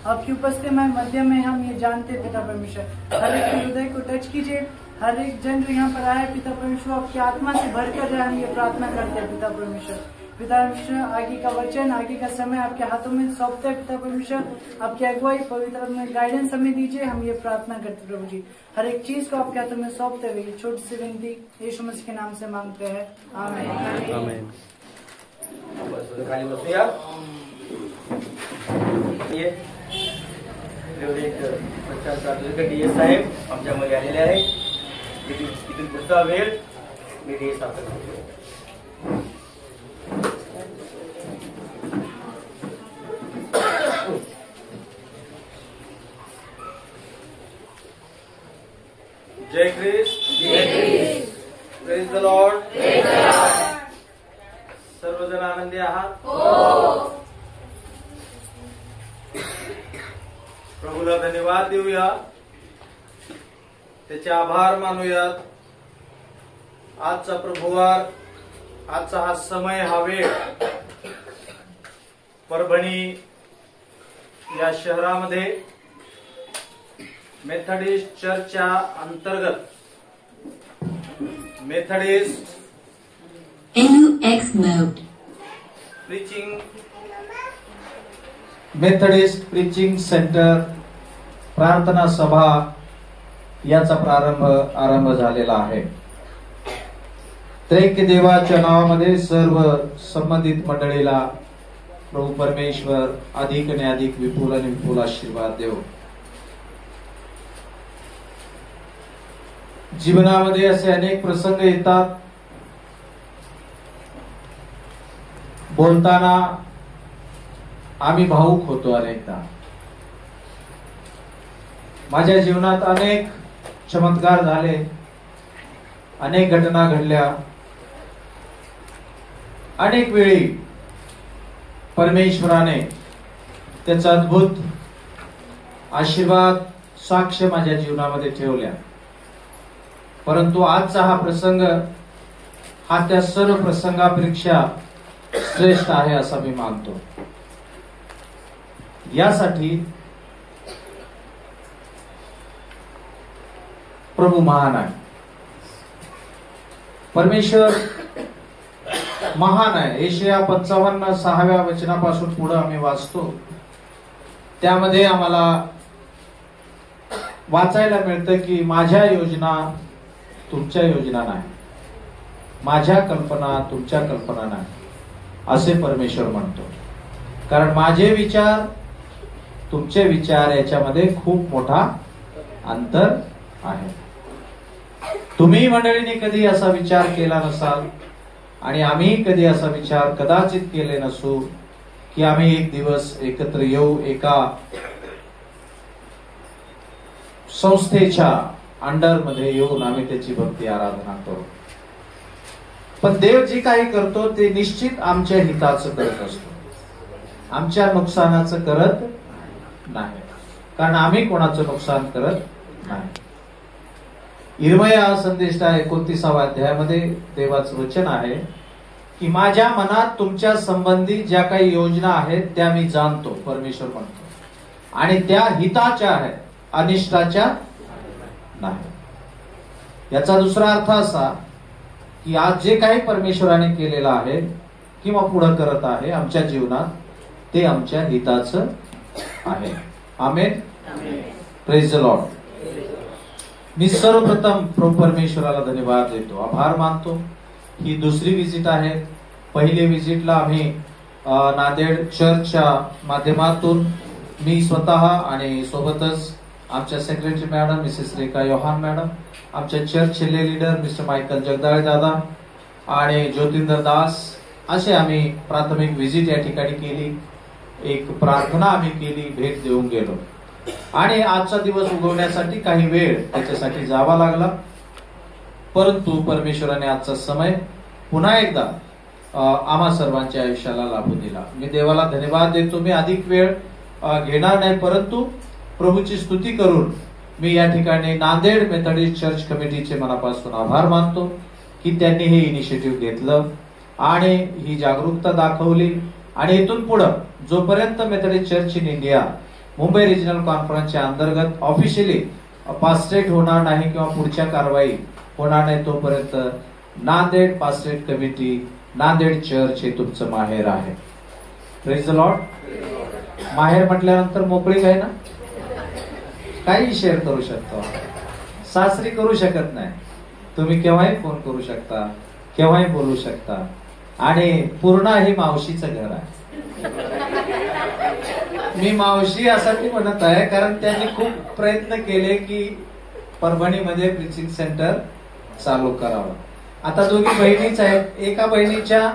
G: आपकी उपस्थिति में मध्य में हम ये जानते हैं पिता परमेश्वर, हर एक के हृदय को टच कीजिए। हर एक जन जो यहाँ पर आया है पिता परमेश्वर, आपकी आत्मा से भरकर रहे, हम ये प्रार्थना करते हैं पिता परमेश्वर। पिता परमेश्वर, आगे का वचन, आगे का समय आपके हाथों में सौंपते हैं पिता परमेश्वर। आपकी अगुवाई, पवित्र में गाइडेंस हमें दीजिए, हम ये प्रार्थना करते प्रभु जी। हर एक चीज को आपके हाथों में सौंपते हुए छोटी सी विनती यीशु मसीह के नाम से मांगते हैं, आमीन।
F: आमीन।
A: डीएस साहेब आमच्यामध्ये आलेले आहे, इथून पुढचा वेळ मी डीएस साहेब
B: जय ख्रिस्त, प्रेज द लॉर्ड। सर्वजण आनंदी आहात? प्रभूला धन्यवाद देऊया, त्याचे आभार मानूयात। आजचा प्रभुवार, आजचा हा समय, हा वेळ परभणी या शहरामध्ये मेथडिस्ट चर्चच्या अंतर्गत मेथडिस्ट
D: मेथडिस्ट प्रीचिंग सेंटर प्रार्थना सभा याचा आरंभ झालेला आहे। त्रैक्य देवाच्या नावामध्ये सर्व संबंधित मंडळीला प्रभू परमेश्वर अधिक आणि अधिक विपुल आणि विपुल आशीर्वाद देव। जीवनामध्ये असे अनेक प्रसंग येतात, बोलताना आम्ही भावुक होतो। अनेकदा माझ्या जीवनात अनेक चमत्कार झाले, अनेक घटना घडल्या, अनेक वेळी परमेश्वराने त्याचा अद्भुत आशीर्वाद साक्ष माझ्या जीवनामध्ये ठेवल्या। परंतु आजचा हा प्रसंग हा त्या सर्व प्रसंगापेक्षा श्रेष्ठ आहे असं मी मानतो। यासाठी प्रभू महान आहे, परमेश्वर महान आहे। यशाया 55:6 वचनापासून पुढे आम्ही वाचतो, त्यामध्ये आम्हाला वाचायला मिळतं की माझ्या योजना तुमच्या योजना नाही, माझ्या कल्पना तुमच्या कल्पना नाही, असे परमेश्वर म्हणतो। कारण माझे विचार तुमचे विचार याच्यामध्ये खूप मोठा अंतर आहे। तुम्ही मंडळीने कधी असा विचार केला नसाल आणि आम्ही कधी असा विचार कदाचित केले नसू की आम्ही एक दिवस एकत्र येऊ, एका संस्थेच्या अंडर मध्ये येऊन आम्ही त्याची भक्ती आराधना करू। पण देव जे काही करतो ते निश्चित आमच्या हिताचं करत असतो, आमच्या नुकसानाचं करत नाही, कारण आम्ही कोणाचं नुकसान करत नाही। इर्मया संदेशा 29व्या अध्यायामध्ये देवाचं वचन आहे
B: की माझ्या मनात तुमच्या संबंधी ज्या काही योजना आहेत त्या मी जाणतो, परमेश्वर म्हणतो, आणि त्या हिताच्या आहेत, अनिष्टाच्या नाही. याचा दुसरा अर्थ असा की आज जे काही परमेश्वराने केलेलं आहे किंवा पुढे करत आहे आमच्या जीवनात ते आमच्या हिताचं आहे. आमेन. Praise the lord. मी सर्वप्रथम प्रभू परमेश्वराला धन्यवाद देतो, आभार मानतो. ही दुसरी विजिट आहे. पहिली विजिटला आम्ही नांदेड चर्चच्या माध्यमातून मी स्वतः आणि सोबतच आमच्या सेक्रेटरी मॅडम मिसेस रेखा योहान मॅडम, आमच्या चर्चचे लीडर मिस्टर मायकल जगदाळे दादा आणि ज्योतिंदर दास असे आम्ही प्राथमिक विजिट या ठिकाणी केली. एक प्रार्थना आम्ही केली, भेट देऊन गेलो आणि आजचा दिवस उगवण्यासाठी काही वेळ त्याच्यासाठी जावा लागला. परंतु परमेश्वराने आजचा समय पुन्हा एकदा आम्हा सर्वांच्या आयुष्याला लाभू दिला. मी देवाला धन्यवाद देतो. मी अधिक वेळ घेणार नाही, परंतु प्रभूची स्तुती करून मी या ठिकाणी नांदेड मेथडिस्ट चर्च कमिटीचे मनापासून आभार मानतो की त्यांनी हे इनिशिएटिव्ह घेतलं आणि ही जागरूकता दाखवली. आणि इथून पुढे जोपर्यंत Methodist church in India Mumbai regional कॉन्फरन्सच्या अंतर्गत ऑफिशियली पास्ट्रेट होणार नाही किंवा पुढच्या कारवाई होणार नाही तोपर्यंत नांदेड पास्ट्रेट कमिटी, नांदेड चर्च हे तुमचं माहेर आहे. Praise the Lord. माहेर म्हटल्यानंतर मोकळीक आहे ना, काही शेअर करू शकतो. सासरी करू शकत नाही. तुम्ही केव्हाही फोन करू शकता, केव्हाही बोलू शकता. आणि पूर्ण ही मावशीचं घर आहे. मी मावशी यासाठी म्हणत आहे कारण त्यांनी खूप प्रयत्न केले की परभणीमध्ये प्रीचिंग सेंटर चालू करावं. आता दोघी बहिणीच आहेत. एका बहिणीच्या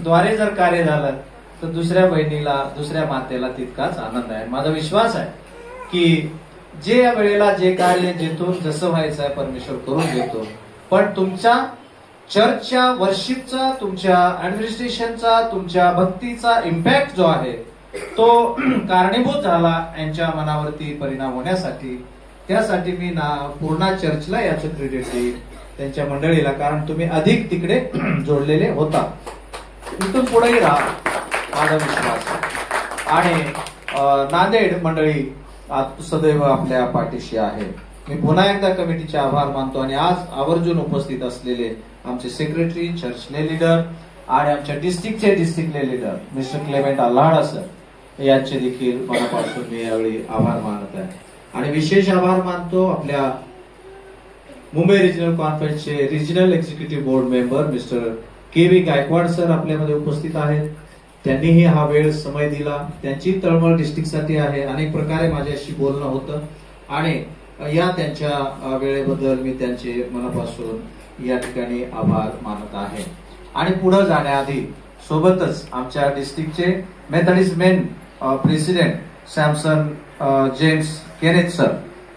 B: द्वारे जर कार्य झालं तर दुसऱ्या बहिणीला, दुसऱ्या मातेला तितकाच आनंद आहे. माझा विश्वास आहे की जे या वेळेला जे कार्य जिथून जसं व्हायचं आहे परमेश्वर करून घेतो. पण तुमच्या चर्चच्या वर्शिपचा, तुमच्या ऍडमिनिस्ट्रेशनचा, तुमच्या भक्तीचा इम्पॅक्ट जो आहे तो कारणीभूत झाला यांच्या मनावरती परिणाम होण्यासाठी. त्यासाठी मी पूर्ण चर्चला याचं क्रेडिट देईल, त्यांच्या मंडळीला, कारण तुम्ही अधिक तिकडे जोडलेले होता. इथून पुढेही राहा माझा विश्वास. आणि नांदेड मंडळी सदैव आपल्या पाठीशी आहे. मी पुन्हा एकदा कमिटीचे आभार मानतो. आणि आज आवर्जून उपस्थित असलेले आमचे सेक्रेटरी, चर्चले लीडर आणि आमच्या डिस्ट्रिक्टचे डिस्ट्रिक्टले लीडर मिस्टर क्लेमेंट आल्हाडा सर यांचे देखील मनापासून मी यावेळी आभार मानत आहे. आणि विशेष आभार मानतो आपल्या मुंबई रिजनल कॉन्फरन्सचे regional executive board member mister K V. Gaikwad sir आपल्यामध्ये उपस्थित आहेत. त्यांनीही हा वेळ समय दिला. त्यांची तळमळ डिस्ट्रिक्टसाठी आहे. अनेक प्रकारे माझ्याशी बोलणं होतं आणि या त्यांच्या वेळेबद्दल मी त्यांचे मनापासून या ठिकाणी आभार मानत आहे. आणि पुढे जाण्याआधी सोबतच आमच्या डिस्ट्रिक्टचे Methodist men president Samson James Kenneth sir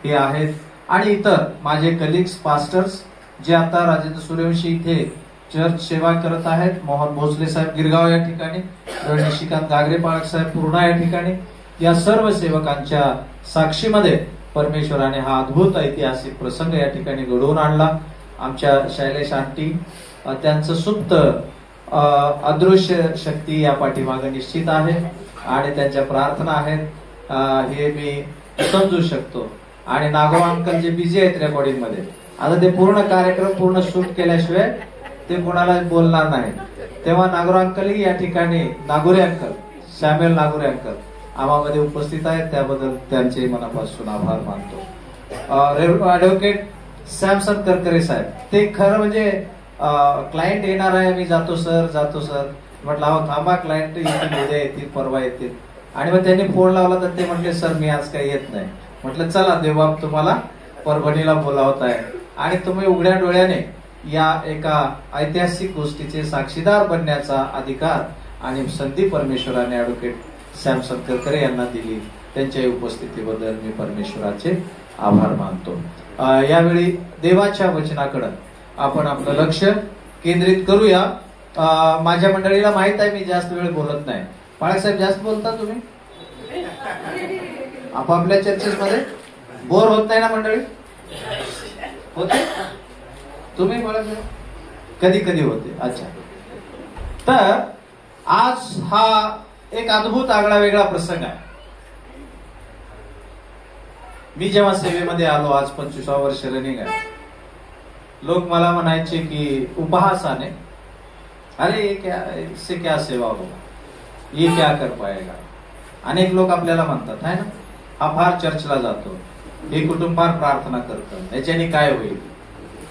B: हे आहेत. आणि इतर माझे कलिग्स पास्टर्स जे आता राजेंद्र सूर्यवंशी इथे चर्च सेवा करत आहेत, मोहन भोसले साहेब गिरगाव या ठिकाणी, निशिकांत गागरे पाळक साहेब पूर्णा या ठिकाणी, या सर्व सेवकांच्या साक्षीमध्ये परमेश्वराने हा अद्भुत ऐतिहासिक प्रसंग या ठिकाणी घडवून आणला. आमच्या शैलेश आंटी, त्यांचं सुप्त अदृश्य शक्ती या पाठीमागे निश्चित आहे आणि त्यांच्या प्रार्थना आहेत हे मी समजू शकतो. आणि नागोबा अंकल जे बिझी आहेत रेकॉर्डिंग मध्ये, आता ते पूर्ण कार्यक्रम पूर्ण शूट केल्याशिवाय ते कोणाला बोलणार नाही. तेव्हा नागोरे अंकलही या ठिकाणी, नागोरे अंकल, सॅम्युएल नागोरे अंकल आम्हामध्ये उपस्थित आहेत. त्याबद्दल त्यांचे मनापासून आभार मानतो. ऍडव्होकेट सॅमसन करकरे साहेब, ते खरं म्हणजे क्लायंट येणार आहे, मी जातो सर म्हटलं अहो थांबा, क्लायंट येतील, उद्या येतील, परवा येतील. आणि मग त्यांनी फोन लावला तर ते म्हटले सर मी आज काही येत नाही. म्हटलं चला देवबाप तुम्हाला परभणीला बोलावत आहे आणि तुम्ही उघड्या डोळ्याने या एका ऐतिहासिक गोष्टीचे साक्षीदार बनण्याचा अधिकार आणि संधी परमेश्वराने ऍडव्होकेट सॅमसन करकरे यांना दिली. त्यांच्या उपस्थितीबद्दल मी परमेश्वराचे आभार मानतो. यावेळी देवाच्या वचनाकडे आपण आपलं लक्ष केंद्रित करूया. माझ्या मंडळीला माहित आहे मी जास्त वेळ बोलत नाही. पाळक साहेब जास्त बोलता तुम्ही आपापल्या चर्चेस मध्ये, बोर होत नाही ना मंडळी? होते तुम्ही? पाळक साहेब कधी कधी होते. अच्छा, तर आज हा एक अद्भुत आगळा वेगळा प्रसंग आहे. मी जेव्हा सेवेमध्ये आलो, आज 25 वर्ष रनिंग आहे, लोक मला म्हणायचे की उपहासाने, अरे इससे क्या सेवा होगा, ये क्या कर पाएगा. अनेक लोक आपल्याला म्हणतात है ना, हा फार चर्चला जातो, हे कुटुंबात प्रार्थना करतं, याच्याने काय होईल.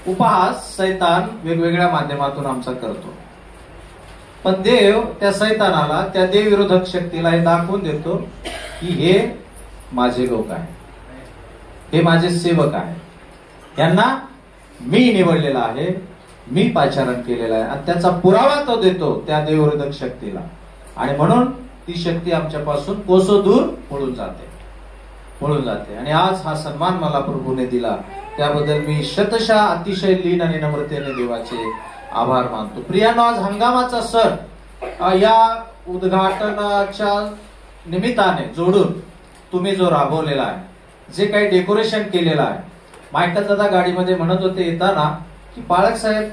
B: उपहास सैतान वेगवेगळ्या माध्यमातून आमचा करतो. पण देव त्या सैतानाला, त्या देवविरोधक शक्तीला हे दाखवून देतो की हे माझे लोक आहे, हे माझे सेवक आहे, यांना मी निवडलेला आहे, मी पाचारण केलेला आहे. आणि त्याचा पुरावा तो देतो त्या देवविरोधक शक्तीला. आणि म्हणून ती शक्ती आमच्यापासून कोसो दूर पळून जाते. आणि आज हा सन्मान मला प्रभूने दिला, त्याबद्दल मी शतशः अतिशय लीन आणि नम्रतेने देवाचे आभार मानतो. प्रियानो, आज हंगामाचा सण या उद्घाटनाच्या निमित्ताने जोडून तुम्ही जो राबवलेला आहे, जे काही डेकोरेशन केलेलं आहे, मायकल दादा गाडीमध्ये म्हणत होते येताना की पाळक साहेब,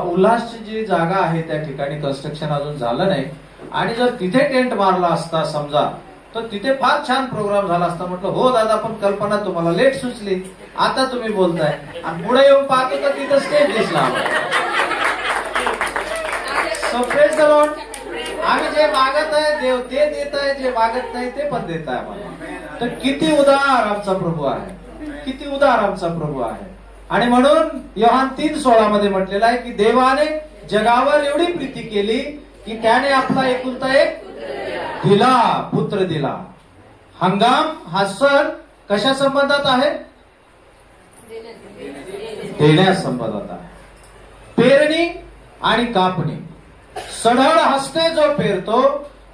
B: उल्हासची जी जागा आहे त्या ठिकाणी कन्स्ट्रक्शन अजून झालं नाही, आणि जर तिथे टेंट मारला असता समजा, तर तिथे फार छान प्रोग्राम झाला असता. म्हटलं हो दादा, पण कल्पना तुम्हाला लेट सुचली, आता तुम्ही बोलताय. आणि पुढे येऊन पाहतो तर तिथं स्टेज दिसला. So praise the Lord. आम्ही जे मागत आहे देव ते देत आहे, जे मागत नाही ते पण देत आहे आम्हाला. तर किती उदार आमचा प्रभू आहे, किती उदार आमचा प्रभू आहे. आणि म्हणून योहान 3:16 मध्ये म्हटलेलं आहे की देवाने जगावर एवढी प्रीती केली की त्याने आपला एकुलता एक दिला, पुत्र दिला. हंगाम हा सण कशा संबंधात आहे? देण्या संबंधात आहे. पेरणी आणि कापणी. सढळ हस्ते जो पेरतो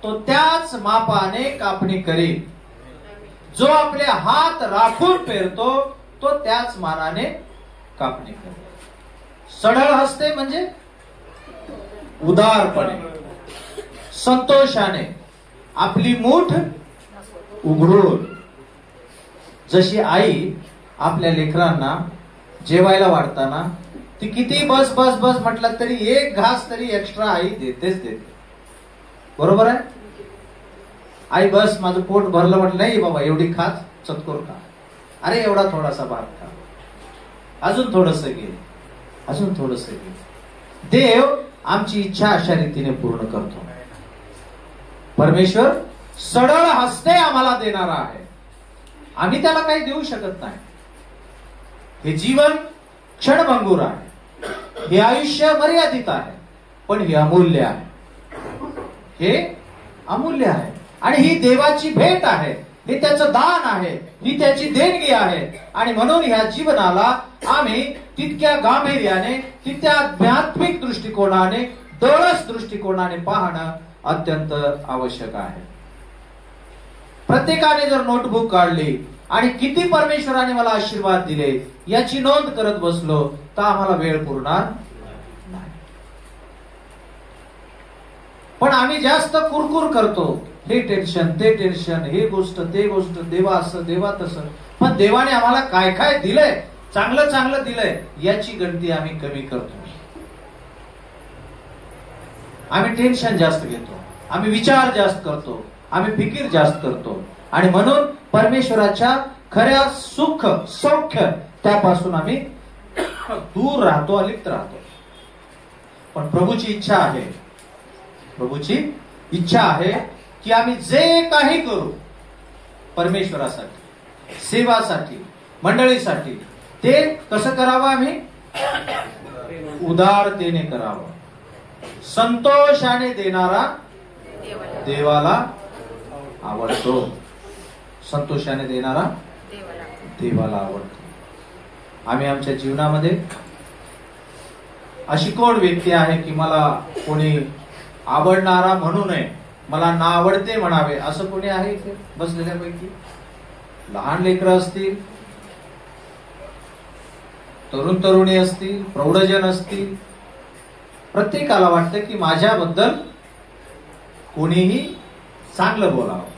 B: तो त्याच मापाने कापणी करील. जो आपले हात राखून पेरतो तो त्याच मानाने कापणी करेल. सढळ हस्ते म्हणजे उदारपणे, संतोषाने, आपली मूठ उघडून. जशी आई आपल्या लेकरांना जेवायला वाढताना ती किती बस बस बस म्हटलं तरी एक घास तरी एक्स्ट्रा आई देतेच देते. बरोबर आहे? आई बस माझं पोट भरलं म्हटलं, नाही बाबा एवढी खाच, चतकोर खा, अरे एवढा थोडासा भात खा, अजून थोडस घे, अजून थोडस घे. देव आमची इच्छा अशा रीतीने पूर्ण करतो. परमेश्वर सडळ हस्ते आम्हाला देणारा आहे. आम्ही त्याला काही देऊ शकत नाही. हे जीवन क्षणभंगूर आहे, हे आयुष्य मर्यादित आहे, पण हे अमूल्य आहे. हे अमूल्य आहे आणि ही देवाची भेट आहे, हे त्याचं दान आहे, ही त्याची देणगी आहे. आणि म्हणून ह्या जीवनाला आम्ही तितक्या गांभीर्याने, तितक्या आध्यात्मिक दृष्टिकोनाने, डोळस दृष्टिकोनाने पाहणं अत्यंत आवश्यक आहे. प्रत्येकाने जर नोटबुक काढली आणि किती परमेश्वराने मला आशीर्वाद दिले याची नोंद करत बसलो तर आम्हाला वेळ पुरणार नाही. पण आम्ही जास्त कुरकुर करतो, हे टेन्शन ते टेन्शन, हे गोष्ट ते गोष्ट, देवा असं देवा तसं. पण देवाने आम्हाला काय काय दिलंय, चांगलं चांगलं दिलंय, याची गणती आम्ही कमी करतो. आम्ही टेन्शन जास्त घेतो, आम्ही विचार जास्त करतो, आम्ही फिकीर जास्त करतो. आणि म्हणून परमेश्वराच्या खऱ्या सुख सौख्य त्यापासून आम्ही दूर राहतो, अलिप्त राहतो. पण प्रभूची इच्छा आहे, प्रभूची इच्छा आहे की आम्ही जे काही करू परमेश्वरासाठी, सेवासाठी, मंडळीसाठी, ते कसं करावं? आम्ही उदारतेने करावं. संतोषाने देणारा देवाला आवडतो. संतोषाने देणारा देवाला आवडतो. आम्ही आमच्या जीवनामध्ये अशी कोण व्यक्ती आहे की मला कोणी आवडणारा म्हणू नये, मला ना आवडते म्हणावे, असं कोणी आहे इथे बसलेल्यापैकी? लहान लेकरं असतील, तरुण तरुणी असतील, प्रौढजन असतील, प्रत्येकाला वाटतं की माझ्याबद्दल कोणीही चांगलं बोलावं,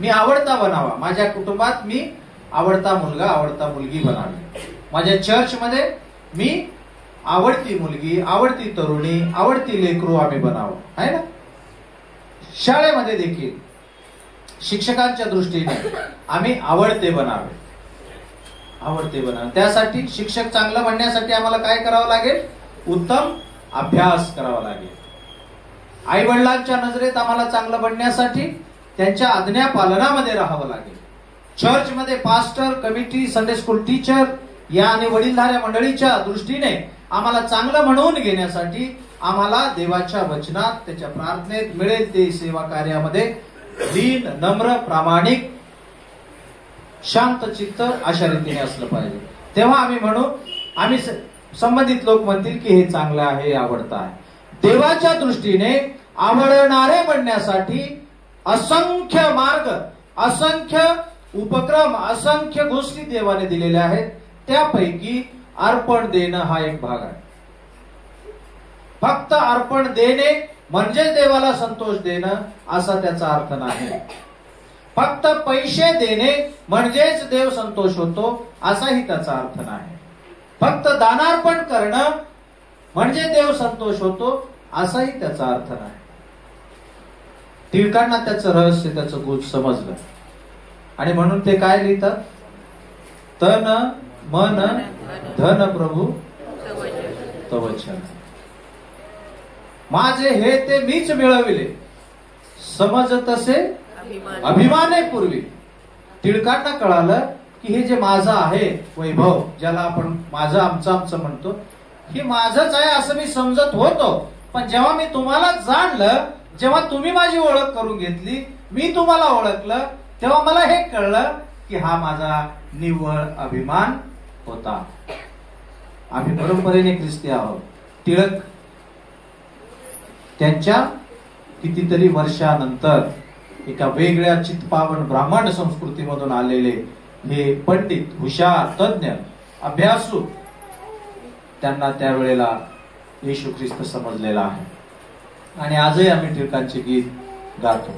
B: मी आवडता बनावा, माझ्या कुटुंबात मी आवडता मुलगा आवडता मुलगी बनावी, माझ्या चर्चमध्ये मी आवडती मुलगी, आवडती तरुणी, आवडती लेकरू आम्ही बनावं, आहे ना. शाळेमध्ये देखील शिक्षकांच्या दृष्टीने आम्ही आवडते बनावे, आवडते बनावे. त्यासाठी शिक्षक चांगलं म्हणण्यासाठी आम्हाला काय करावं लागेल? उत्तम अभ्यास करावा लागेल. आई वडिलांच्या नजरेत आम्हाला चांगलं बनण्यासाठी त्यांच्या आज्ञा पालनामध्ये राहावं लागेल. चर्चमध्ये pastor, committee, Sunday school teacher या आणि वडीलधाऱ्या मंडळीच्या दृष्टीने आम्हाला चांगलं म्हणवून घेण्यासाठी आम्हाला देवाच्या वचनात, त्याच्या प्रार्थनेत मिळेल ते सेवा कार्यामध्ये दीन, नम्र, प्रामाणिक, शांत चित्त अशा रीतीने असलं पाहिजे. तेव्हा आम्ही म्हणू, आम्ही संबंधित लोक म्हणतील की हे चांगलं आहे, हे आवडतं आहे. देवाच्या दृष्टीने आवडणारे बनण्यासाठी असंख्य मार्ग, असंख्य उपक्रम, असंख्य गोष्टी देवाने दिलेल्या आहेत. त्यापैकी अर्पण देणं हा एक भाग आहे. फक्त अर्पण देणे म्हणजे देवाला संतोष देणं असा त्याचा अर्थ नाही. फक्त पैसे देणे म्हणजेच देव संतोष होतो असाही त्याचा अर्थ नाही. फक्त दानार्पण करणं म्हणजे देव संतोष होतो असाही त्याचा अर्थ नाही. टिळकांना त्याचं रहस्य, त्याचं गुज समजलं आणि म्हणून ते काय लिहितात? तन मन धन प्रभू तवचन, माझे हे ते मीच मिळविले, समज तसे अभिमाने पूर्वी. टिळकांना कळालं की हे जे माझं आहे वैभव, ज्याला आपण माझं आमचं म्हणतो, हे माझंच आहे असं मी समजत होतो. पण जेव्हा मी तुम्हाला जाणलं, जेव्हा तुम्ही माझी ओळख करून घेतली, मी तुम्हाला ओळखलं, तेव्हा मला हे कळलं की हा माझा निव्वळ अभिमान होता. आम्ही परंपरेने ख्रिस्ती आहोत. टिळक त्यांच्या कितीतरी वर्षानंतर एका वेगळ्या चित्पावन ब्राह्मण संस्कृतीमधून आलेले हे पंडित, हुशार, तज्ञ, अभ्यासू, त्यांना त्यावेळेला येशू ख्रिस्त समजलेला आहे. आणि आजही आम्ही टिळकांचे गीत गातो.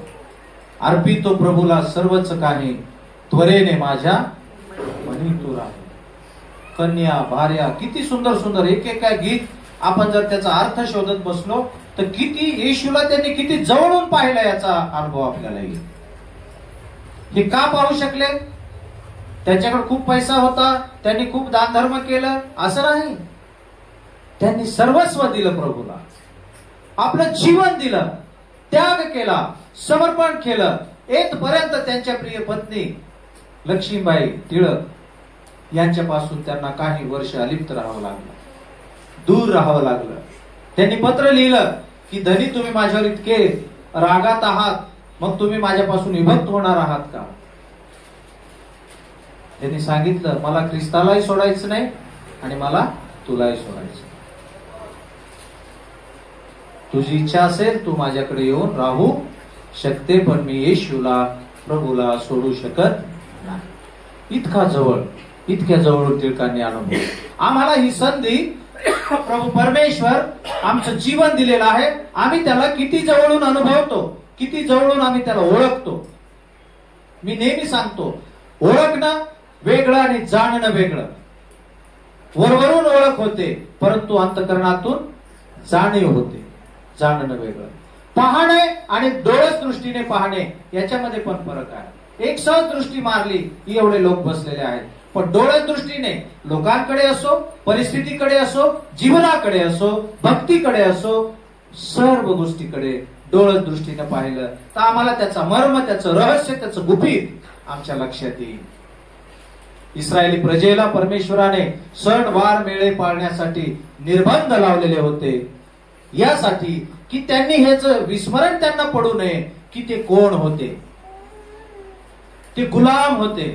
B: अर्पितो प्रभूला सर्वच काही, त्वरेने माझ्या मनी तू राहे. कन्या, भार्या, किती सुंदर सुंदर एक एक गीत. आपण जर त्याचा अर्थ शोधत बसलो तर किती येशूला त्यांनी किती जवळून पाहिलं याचा अनुभव आपल्याला येईल. हे का पाहू शकले? त्यांच्याकडे खूप पैसा होता, त्यांनी खूप दानधर्म केलं असं नाही. त्यांनी सर्वस्व दिलं प्रभूला, आपलं जीवन दिलं, त्याग केला, समर्पण केलं. येतपर्यंत त्यांच्या प्रिय पत्नी लक्ष्मीबाई टिळक यांच्यापासून त्यांना काही वर्ष अलिप्त राहावं लागलं, दूर राहावं लागलं. त्यांनी पत्र लिहिलं की धनी तुम्ही माझ्यावर इतके रागात आहात, मग तुम्ही माझ्यापासून विभक्त होणार आहात का? त्यांनी सांगितलं, मला ख्रिस्तालाही सोडायचं नाही आणि मला तुलाही सोडायचं. तुझी इच्छा असेल तू माझ्याकडे येऊन राहू शकते, पण मी येशूला, प्रभूला सोडू शकत नाही. इतका जवळ, इतक्या जवळून टिळकांनी अनुभव. आम्हाला ही संधी प्रभू परमेश्वर आमचं जीवन दिलेलं आहे. आम्ही त्याला किती जवळून अनुभवतो, किती जवळून आम्ही त्याला ओळखतो. मी नेहमी सांगतो, ओळखणं वेगळं आणि जाणणं वेगळं. वरवरून ओळख होते, परंतु अंतःकरणातून जाणीव होते. जाणणं वेगळं. पाहणे आणि डोळस दृष्टीने पाहणे याच्यामध्ये पण फरक आहे. एक सहज दृष्टी मारली की एवढे लोक बसलेले आहेत, पण डोळस दृष्टीने लोकांकडे असो, परिस्थितीकडे असो, जीवनाकडे असो, भक्तीकडे असो, सर्व गोष्टीकडे डोळस दृष्टीने पाहिलं तर आम्हाला त्याचा मर्म, त्याचं रहस्य, त्याचं गुपित आमच्या लक्षात येईल. इस्रायली प्रजेला परमेश्वराने सण, वार, मेळे पाळण्यासाठी निर्बंध लावलेले होते, यासाठी की त्यांनी हेच विस्मरण त्यांना पडू नये की ते कोण होते. ते गुलाम होते.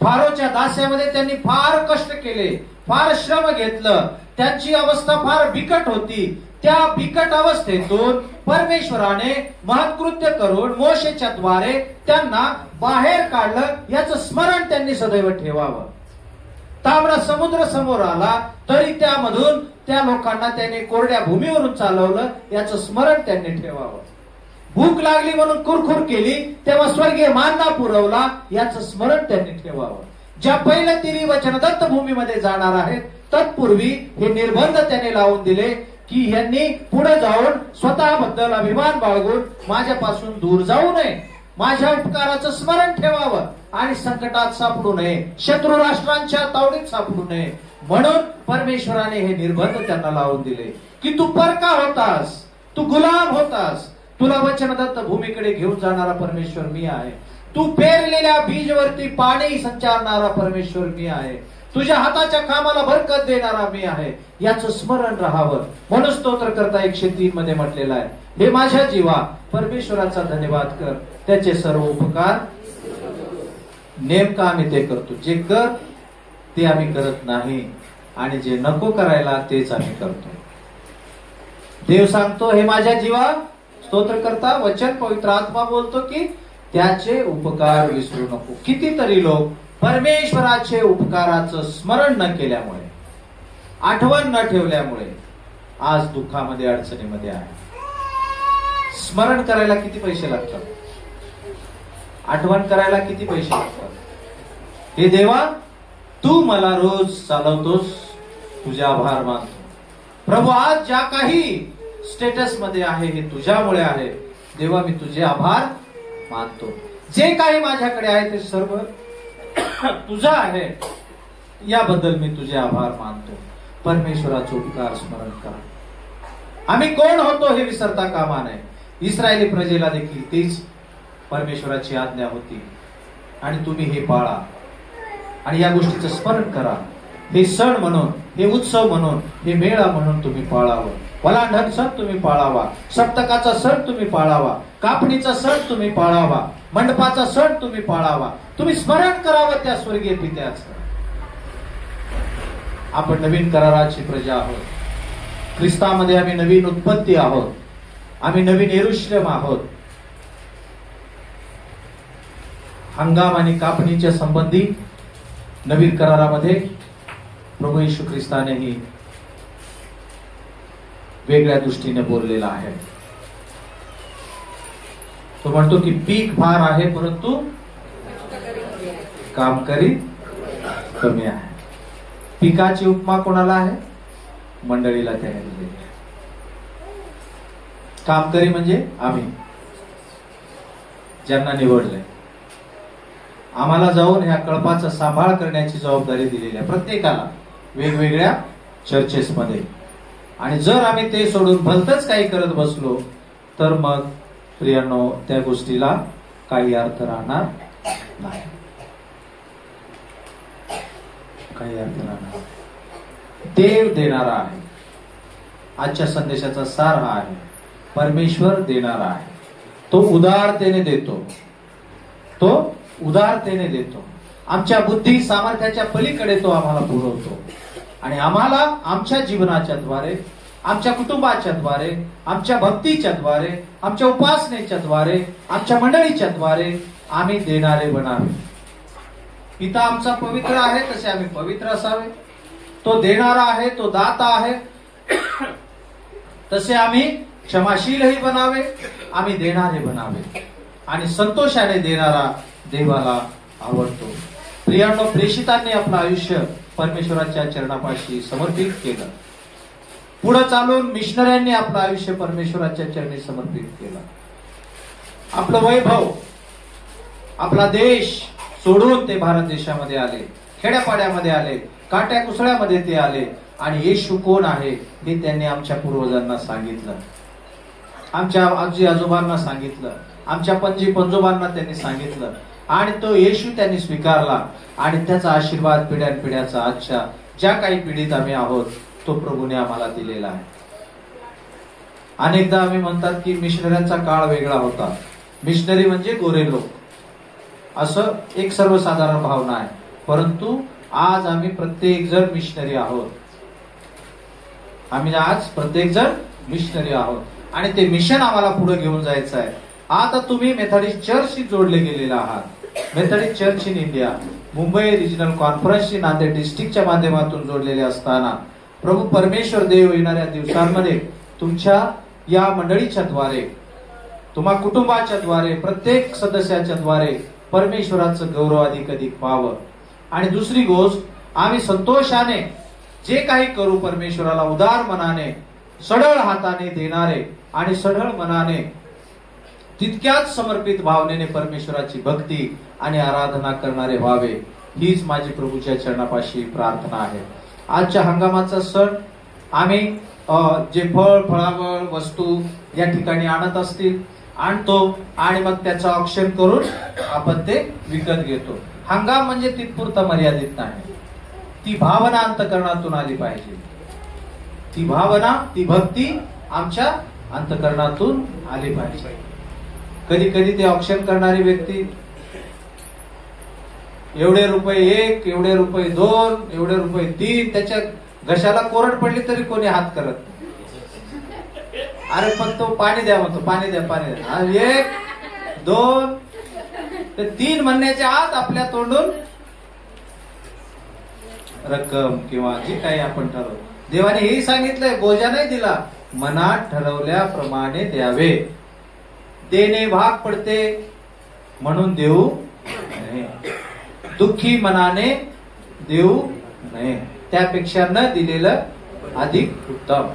B: फारोच्या दास्यामध्ये त्यांनी फार कष्ट केले, फार श्रम घेतलं. त्यांची अवस्था फार बिकट होती. त्या बिकट अवस्थेतून परमेश्वराने महत्कृत्य करून मोशेच्या द्वारे त्यांना बाहेर काढलं. याचं स्मरण त्यांनी सदैव ठेवावं. तांबडा समुद्र समोर आला तरी त्यामधून त्या लोकांना त्यांनी कोरड्या भूमीवरून चालवलं, याचं स्मरण त्यांनी ठेवावं. भूक लागली म्हणून कुरकुर केली, तेव्हा स्वर्गीय मान्ना पुरवला, याचं स्मरण त्यांनी ठेवावं. ज्या पहिल्या तिन्ही वचन दत्त भूमीमध्ये जाणार आहेत तत्पूर्वी हे निर्बंध त्याने लावून दिले की यांनी पुढे जाऊन स्वतःबद्दल अभिमान बाळगून माझ्यापासून दूर जाऊ नये, माझ्या उपकाराचं स्मरण ठेवावं आणि संकटात सापडू नये, शत्रू राष्ट्रांच्या तावडीत सापडू नये. म्हणून परमेश्वराने हे निर्बंध त्यांना लावून दिले की तू परका होतास, तू गुलाम होतास, तुला वचनदत्त भूमीकडे घेऊन जाणारा परमेश्वर मी आहे. तू पेरलेल्या बीजवरती पाणी संचारणारा परमेश्वर मी आहे. तुझ्या हाताच्या कामाला बरकत देणारा मी आहे. याचं स्मरण राहावं. म्हणून स्तोत्रकर्ता 103 मध्ये म्हटलेलं आहे, हे माझ्या जीवा परमेश्वराचा धन्यवाद कर, त्याचे सर्व उपकार. नेमकं आम्ही ते करतो, जे कर ते आम्ही करत नाही आणि जे नको करायला तेच आम्ही करतो. देव सांगतो, हे माझ्या जीवा, स्तोत्रकर्ता वचन पवित्र आत्मा बोलतो की त्याचे उपकार विसरू नको. कितीतरी लोक परमेश्वराचे उपकाराचं स्मरण न केल्यामुळे, आठवण न ठेवल्यामुळे आज दुःखामध्ये अडचणीमध्ये आहे. स्मरण करायला किती पैसे लागतात, आठवण करायला किती पैसे लागतात. हे देवा, तू मला रोज चालवतोस, तुझे आभार मानतो. प्रभू, आज ज्या काही स्टेटस मध्ये आहे हे तुझ्यामुळे आहे. देवा, मी तुझे आभार मानतो. जे काही माझ्याकडे आहे ते सर्व तुझा आहे, याबद्दल मी तुझे आभार मानतो. परमेश्वराचे उपकार स्मरण करा. आम्ही कोण होतो हे विसरता कामा नये. इस्रायली प्रजेला देखील तीच परमेश्वराची आज्ञा होती आणि तुम्ही हे पाळा आणि या गोष्टीचं स्मरण करा. हे सण म्हणून, हे उत्सव म्हणून, हे मेळा म्हणून तुम्ही पाळावं. वलांढन सण तुम्ही पाळावा, सप्तकाचा सण तुम्ही पाळावा, कापणीचा सण तुम्ही पाळावा, मंडपाचा सण तुम्ही पाळावा. तुम्ही स्मरण करावं त्या स्वर्गीय पित्याचं. आपण नवीन कराराची प्रजा आहोत. ख्रिस्तामध्ये आम्ही नवीन उत्पत्ती आहोत. आम्ही नवीन यरूशलेम आहोत. हंगाम आणि कापणीच्या संबंधी नवीन करारामध्ये प्रभू येशू ख्रिस्तानेही वेगळ्या दृष्टीने बोललेला आहे. तो म्हणतो की पीक फार आहे परंतु कामकरी कमी आहे. पिकाची उपमा कोणाला आहे? मंडळीला त्याने दिली. कामकरी म्हणजे आम्ही, ज्यांना निवडलंय. आम्हाला जाऊन ह्या कळपाचा सांभाळ करण्याची जबाबदारी दिलेली आहे प्रत्येकाला वेगवेगळ्या चर्चेस मध्ये. आणि जर आम्ही ते सोडून भलतच काही करत बसलो तर मग प्रियांनो त्या गोष्टीला काही अर्थ राहणार नाही. काही अर्थ राहणार. देव देणारा आहे. आजच्या संदेशाचा सार हा आहे, परमेश्वर देणारा आहे. तो उदारतेने देतो. तो उदारतेने देतो. आमच्या बुद्धी सामर्थ्याच्या पलीकडे तो आम्हाला पुरवतो आणि आम्हाला आमच्या जीवनाच्या द्वारे, आमच्या कुटुंबाच्या द्वारे, आमच्या भक्तीच्या द्वारे, आमच्या उपासनेच्या द्वारे, आमच्या मंडळीच्या द्वारे आम्ही देणारे बनावे. पिता आमचा पवित्र आहे तसे आम्ही पवित्र असावे. तो देणारा आहे, तो दाता आहे, तसे आम्ही क्षमाशीलही बनावे, आम्ही देणारे बनावे. आणि संतोषाने देणारा देवाला आवडतो. प्रियांनो, प्रेषितांनी आपलं आयुष्य परमेश्वराच्या चरणापाशी समर्पित केलं. पुढे चालून मिशनऱ्यांनी आपलं आयुष्य परमेश्वराच्या चरणी समर्पित केलं. आपलं वैभव, आपला देश सोडून ते भारत देशामध्ये आले, खेड्यापाड्यामध्ये आले, काट्या कुसळ्यामध्ये ते आले आणि येशू कोण आहे हे त्यांनी आमच्या पूर्वजांना सांगितलं, आमच्या आजी आजोबांना सांगितलं, आमच्या पणजी पंजोबांना त्यांनी सांगितलं आणि तो येशू त्यांनी स्वीकारला आणि त्याचा आशीर्वाद पिढ्यानपिढ्याचा आजच्या ज्या काही पिढीत आम्ही आहोत तो प्रभूने आम्हाला दिलेला आहे. अनेकदा आम्ही म्हणतात की मिशनऱ्यांचा काळ वेगळा होता. मिशनरी म्हणजे गोरे लोक, असं एक सर्वसाधारण भावना आहे. परंतु आज आम्ही प्रत्येक जण मिशनरी आहोत. आम्ही आज प्रत्येक जण मिशनरी आहोत आणि ते मिशन आम्हाला पुढे घेऊन जायचं आहे. आता तुम्ही मेथडिस्ट चर्चशी जोडले गेलेले आहात. Methodist church in India, Mumbai regional कॉन्फरन्सची नांदेड डिस्ट्रिक्टच्या माध्यमातून जोडलेले असताना प्रभू परमेश्वर देव येणाऱ्या दिवसांमध्ये तुमच्या या मंडळीच्या द्वारे, तुम्हा कुटुंबाच्या द्वारे, प्रत्येक सदस्याच्या द्वारे परमेश्वराचं गौरव अधिक अधिक पाहावं. आणि दुसरी गोष्ट, आम्ही संतोषाने जे काही करू परमेश्वराला उदार मनाने, सढळ हाताने देणारे आणि सढळ मनाने तितक्याच समर्पित भावनेने परमेश्वराची भक्ती आणि आराधना करणारे व्हावे, हीच माझी प्रभूच्या चरणापाशी प्रार्थना आहे. आजच्या हंगामाचा सण आम्ही जे फळावळ वस्तू या ठिकाणी आणत असतील आणतो आणि मग त्याचं ऑक्शन करून आपण ते विकत घेतो. हंगाम म्हणजे तिथपुरता मर्यादित नाही, ती भावना अंतःकरणातून आली पाहिजे. ती भावना, ती भक्ती आमच्या अंतःकरणातून आली पाहिजे. कधी कधी ते ऑक्शन करणारी व्यक्ती एवढे रुपये 1, एवढे रुपये 2, एवढे रुपये 3, त्याच्या घशाला कोरड पडली तरी कोणी हात करत नाही. अरे पण तो पाणी द्या म्हणतो, पाणी द्या, पाणी द्या. 1, 2 ते 3 म्हणण्याच्या आत आपल्या तोंडून रक्कम किंवा जी काही आपण ठरवू. देवाने हेही सांगितलंय, बोजा नाही दिला, मनात ठरवल्याप्रमाणे द्यावे. देणे भाग पडते म्हणून देऊ नये, दुःखी मनाने देऊ नये, त्यापेक्षा न दिलेलं अधिक उत्तम.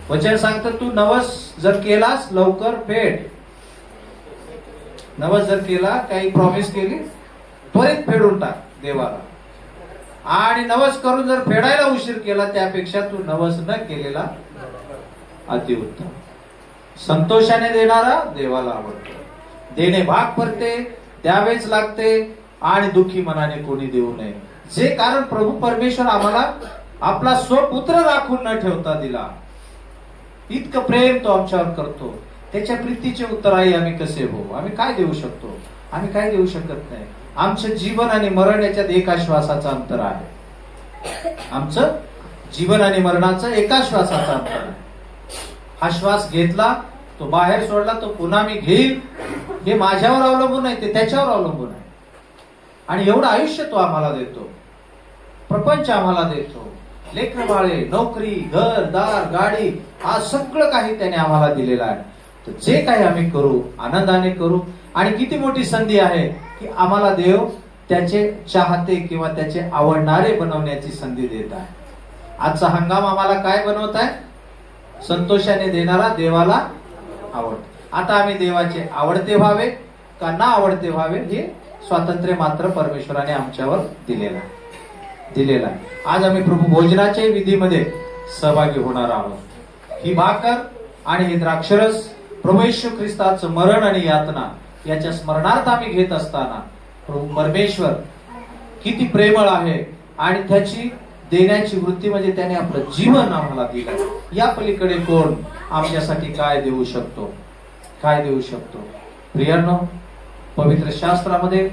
B: वचन सांगतं, तू नवस जर केलास लवकर फेड. नवस जर केला, काही प्रॉमिस केली, त्वरित फेडून टाक देवाला. आणि नवस करून जर फेडायला उशीर केला, त्यापेक्षा तू नवस न केलेला अतिउत्तम. संतोषाने देणारा देवाला आवडतो. देणे भाग पडते, द्यावेच लागते आणि दुःखी मनाने कोणी देऊ नये. जे कारण प्रभू परमेश्वर आम्हाला आपला स्वपुत्र राखून न ठेवता दिला, इतकं प्रेम तो आमच्यावर करतो, त्याच्या प्रीतीचे उत्तराई आम्ही कसे होऊ? आम्ही काय देऊ शकतो? आम्ही काय देऊ शकत नाही. आमचं जीवन आणि मरण याच्यात एका श्वासाचं अंतर आहे. आमचं जीवन आणि मरणाचं एका श्वासाचं अंतर आहे. हा श्वास घेतला, तो बाहेर सोडला, तो पुन्हा मी घेईल, हे माझ्यावर अवलंबून आहे, ते त्याच्यावर अवलंबून आहे. आणि एवढं आयुष्य तो आम्हाला देतो, प्रपंच आम्हाला देतो, लेकरं बाळे, नोकरी, घर दार, गाडी, हा सगळं काही त्याने आम्हाला दिलेलं आहे. तर जे काही आम्ही करू आनंदाने करू. आणि किती मोठी संधी आहे की आम्हाला देव त्याचे चाहते किंवा त्याचे आवडणारे बनवण्याची संधी देत आहे. आजचा हंगाम आम्हाला काय बनवत आहे? संतोषाने देणारा देवाला आवडतो. आता आम्ही देवाचे आवडते व्हावे का ना आवडते व्हावे, हे स्वातंत्र्य मात्र परमेश्वराने आमच्यावर दिलेलं आहे. आज आम्ही प्रभू भोजनाच्या विधीमध्ये सहभागी होणार आहोत. ही भाकर आणि हे द्राक्षरस प्रभू येशू ख्रिस्ताचं मरण आणि यातना याच्या स्मरणार्थ आम्ही घेत असताना प्रभू परमेश्वर किती प्रेमळ आहे आणि त्याची देण्याची वृत्ती म्हणजे त्याने आपलं जीवन आम्हाला दिलं. या पलीकडे कोण आमच्यासाठी काय देऊ शकतो? काय देऊ शकतो? प्रियांनो, पवित्र शास्त्रामध्ये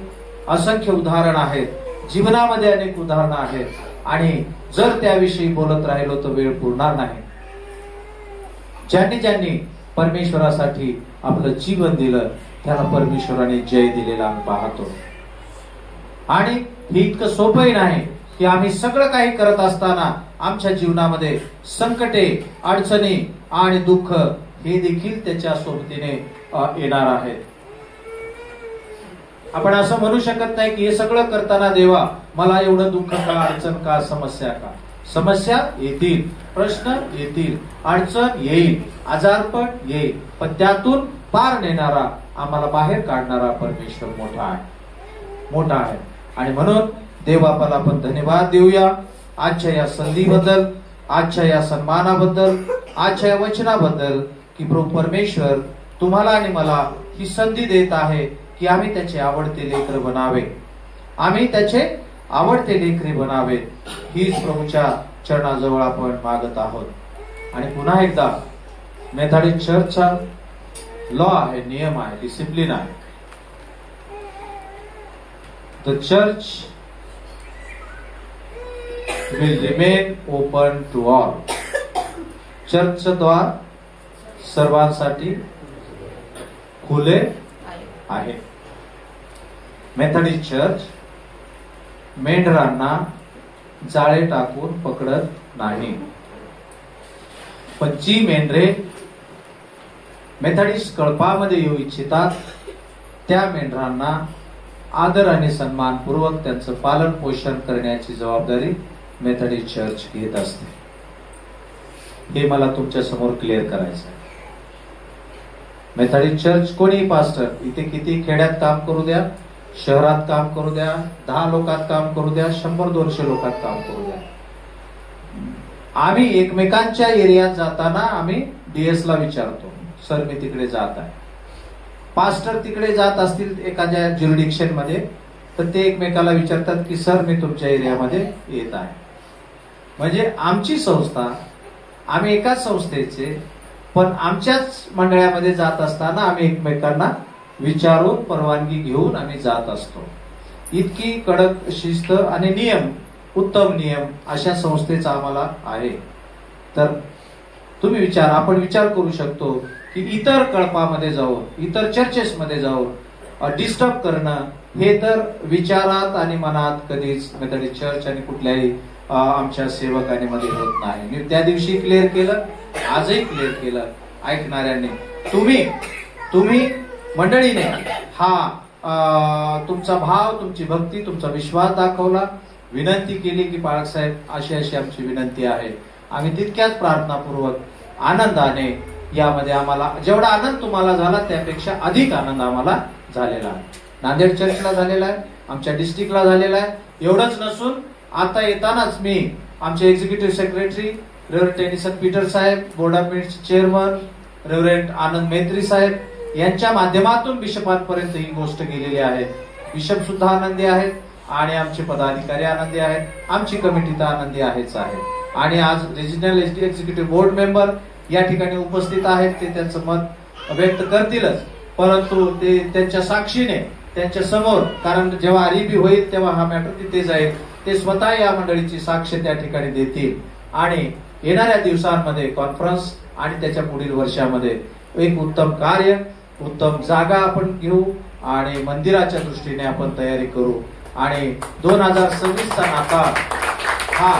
B: असंख्य उदाहरण आहेत, जीवनामध्ये अनेक उदाहरणं आहेत आणि जर त्याविषयी बोलत राहिलो तर वेळ पुरणार नाही. ज्यांनी परमेश्वरासाठी आपलं जीवन दिलं त्याला परमेश्वराने जय दिलेला आम्ही पाहतो. आणि हे इतकं सोपंही नाही की आम्ही सगळं काही करत असताना आमच्या जीवनामध्ये संकटे, अडचणी आणि दुःख हे देखील त्याच्या सोबतीने येणार आहेत. आपण असं म्हणू शकत नाही की हे सगळं करताना देवा मला एवढं दुःख का, अडचण का, समस्या का? समस्या येतील, प्रश्न येतील, अडचण येईल, आजारपण येईल, पण त्यातून पार नेणारा, आम्हाला बाहेर काढणारा परमेश्वर मोठा आहे. आणि म्हणून देवाला आपण धन्यवाद देऊया आजच्या या संधीबद्दल, आजच्या या सन्मानाबद्दल, आजच्या या वचनाबद्दल की प्रभू परमेश्वर तुम्हाला आणि मला ही संधी देत आहे की आम्ही त्याचे आवडते लेकर बनावे, आम्ही त्याचे आवडते लेकरे बनावे. हीच प्रभूच्या चरणाजवळ आपण मागत आहोत. आणि पुन्हा एकदा मेथॉडिस्ट चर्चचा लॉ आहे, नियम आहे, डिसिप्लिन आहे. The church will remain open to all. चर्चचं द्वार सर्वांसाठी खुले आहे. मेथॉडिस्ट चर्च मेंढरांना जाळे टाकून पकडत नाही, पण जी मेंढरे मेथॉडिस्ट कळपामध्ये येऊ इच्छितात त्या मेंढरांना आदर आणि सन्मानपूर्वक त्यांचं पालन पोषण करण्याची जबाबदारी मेथडिस्ट चर्च घेत असते, हे मला तुमच्या समोर क्लिअर करायचं आहे. मेथडिस्ट चर्च कोणीही पास्टर इथे किती खेड्यात काम करू द्या, शहरात काम करू द्या, 10 लोकात काम करू द्या, 100-200 लोकात काम करू द्या, आम्ही एकमेकांच्या एरियात जाताना आम्ही DS ला विचारतो, सर मी तिकडे जात आहे. पास्टर तिकडे जात असतील एखाद्या ज्युरिडिक्शन मध्ये तर ते एकमेकाला विचारतात की सर मी तुमच्या एरियामध्ये येत आहे. म्हणजे आमची संस्था, आम्ही एकाच संस्थेचे, पण आमच्याच मंडळामध्ये जात असताना आम्ही एकमेकांना विचारून परवानगी घेऊन आम्ही जात असतो. इतकी कडक शिस्त आणि नियम, उत्तम नियम अशा संस्थेचा आम्हाला आहे. तर तुम्ही आपण विचार करू शकतो की इतर कळपामध्ये जाऊन, इतर चर्चेसमध्ये जाऊन डिस्टर्ब करणं हे तर विचारात आणि मनात कधीच मेथडिस्ट चर्च आणि कुठल्याही आमच्या सेवकांनी मध्ये होत नाही. मी त्या दिवशी क्लिअर केलं, आजही क्लिअर केलं ऐकणाऱ्यांनी. तुम्ही मंडळीने हा तुमचा भाव, तुमची भक्ती, तुमचा विश्वास दाखवला, विनंती केली की पाळक साहेब अशी आमची विनंती आहे. आम्ही तितक्याच प्रार्थनापूर्वक आनंदाने यामध्ये आम्हाला जेवढा आनंद तुम्हाला झाला त्यापेक्षा अधिक आनंद आम्हाला झालेला आहे. नांदेड चर्चला झालेला आहे, आमच्या डिस्ट्रिक्टला झालेला आहे. एवढंच नसून आता येतानाच मी आमचे executive secretary reverend Tennyson Peter साहेब, board of minister chairman reverend Anand Metri साहेब यांच्या माध्यमातून बिशपांपर्यंत ही गोष्ट गेलेली आहे. बिशप सुद्धा आनंदी आहेत आणि आमचे पदाधिकारी आनंदी आहेत, आमची कमिटी तर आनंदी आहेच आहे. आणि आज रिजनल एक्झिक्युटिव्ह बोर्ड मेंबर या ठिकाणी उपस्थित आहेत, ते त्यांचं मत व्यक्त करतीलच, परंतु ते त्यांच्या साक्षीने त्यांच्या समोर, कारण जेव्हा आरिबी होईल तेव्हा हा मॅटर तिथे जाईल, ते स्वतः या मंडळीची साक्ष त्या ठिकाणी देतील. आणि येणाऱ्या दिवसांमध्ये कॉन्फरन्स आणि त्याच्या पुढील वर्षामध्ये एक उत्तम कार्य, उत्तम जागा आपण घेऊ आणि मंदिराच्या दृष्टीने आपण तयारी करू. आणि 2026चा नाताळ हा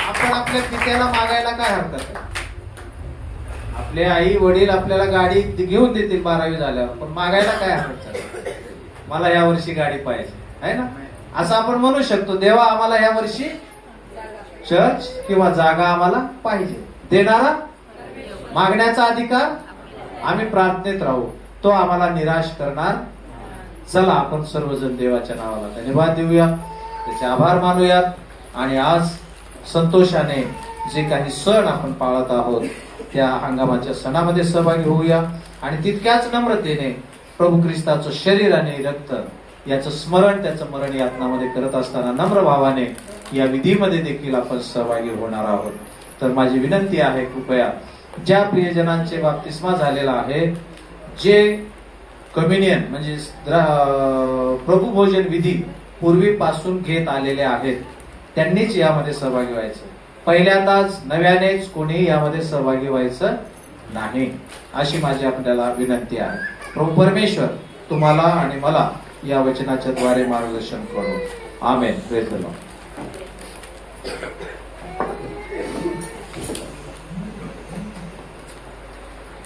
B: आपण आपल्या पित्याला मागायला काय हरकत आहे. आपले आई वडील आपल्याला गाडी घेऊन देतील 12वी झाल्यावर, पण मागायला काय हरकत आहे. मला या वर्षी गाडी पाहिजे आहे ना, असं आपण म्हणू शकतो. देवा आम्हाला या वर्षी चर्च किंवा जागा आम्हाला पाहिजे. देणारा मागण्याचा अधिकार, आम्ही प्रार्थनेत राहू, तो आम्हाला निराश करणार. चला आपण सर्वजण देवाच्या नावाला धन्यवाद देऊया, त्याचे आभार मानूयात. आणि आज संतोषाने जे काही सण आपण पाळत आहोत त्या हंगामाच्या सणामध्ये सहभागी होऊया. आणि तितक्याच नम्रतेने प्रभू ख्रिस्ताचं शरीर आणि रक्त याचं स्मरण, त्याचं मरण यातनामध्ये करत असताना नम्र भावाने या विधीमध्ये देखील आपण सहभागी होणार आहोत. तर माझी विनंती आहे, कृपया ज्या प्रियजनांचे बाप्तिस्मा झालेला आहे, जे कम्युनियन म्हणजे प्रभू भोजन विधी पूर्वीपासून घेत आलेले आहेत त्यांनीच यामध्ये सहभागी व्हायचं. पहिल्यांदाच नव्यानेच कोणी यामध्ये सहभागी व्हायचं नाही, अशी माझी आपल्याला विनंती आहे. प्रभू परमेश्वर तुम्हाला आणि मला या वचनाच्या द्वारे मार्गदर्शन करू. आमेन. Praise the lord.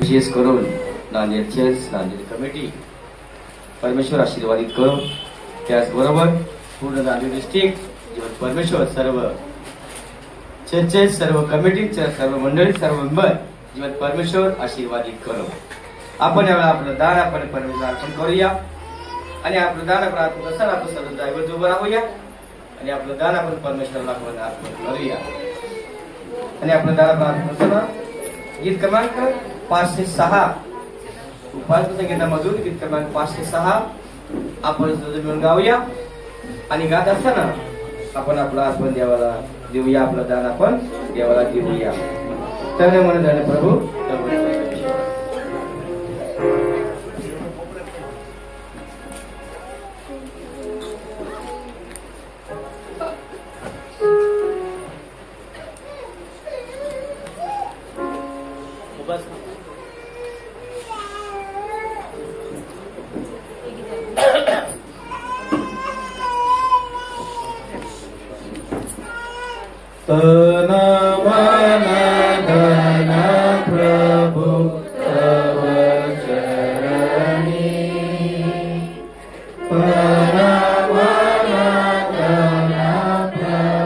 E: विशेष करून नांदेड चर्च, नांदेड कमिटी परमेश्वर आशीर्वादित करो. त्याचबरोबर पूर्ण नांदेड डिस्ट्रिक्ट जीवन परमेश्वर, सर्व चर्चेस, सर्व कमिटी, सर्व मंडळी, सर्व मेंबर जीवन परमेश्वर आशीर्वादित करो. आपण यावेळेला आपलं दान आपण परमेश्वर अर्पण करूया. आणि आपलं दान आपण अर्पण करताना आपण सर्व जागेवर उभं राहूया आणि आपलं दान आपण परमेश्वराला आपण अर्पण करूया. आणि आपलं दान आपण अर्पण करताना गीत क्रमांक 506 उपासना संगीतामधून गीत क्रमांक 506 आपण मिळून गाऊया. आणि गात असताना आपण आपला अर्पण देवाला देऊया, आपलं दान आपण देवाला देऊया. तर म्हणून झाले प्रभू
B: तन मन धन प्रभु तव चरणी, तन मन धन प्रभु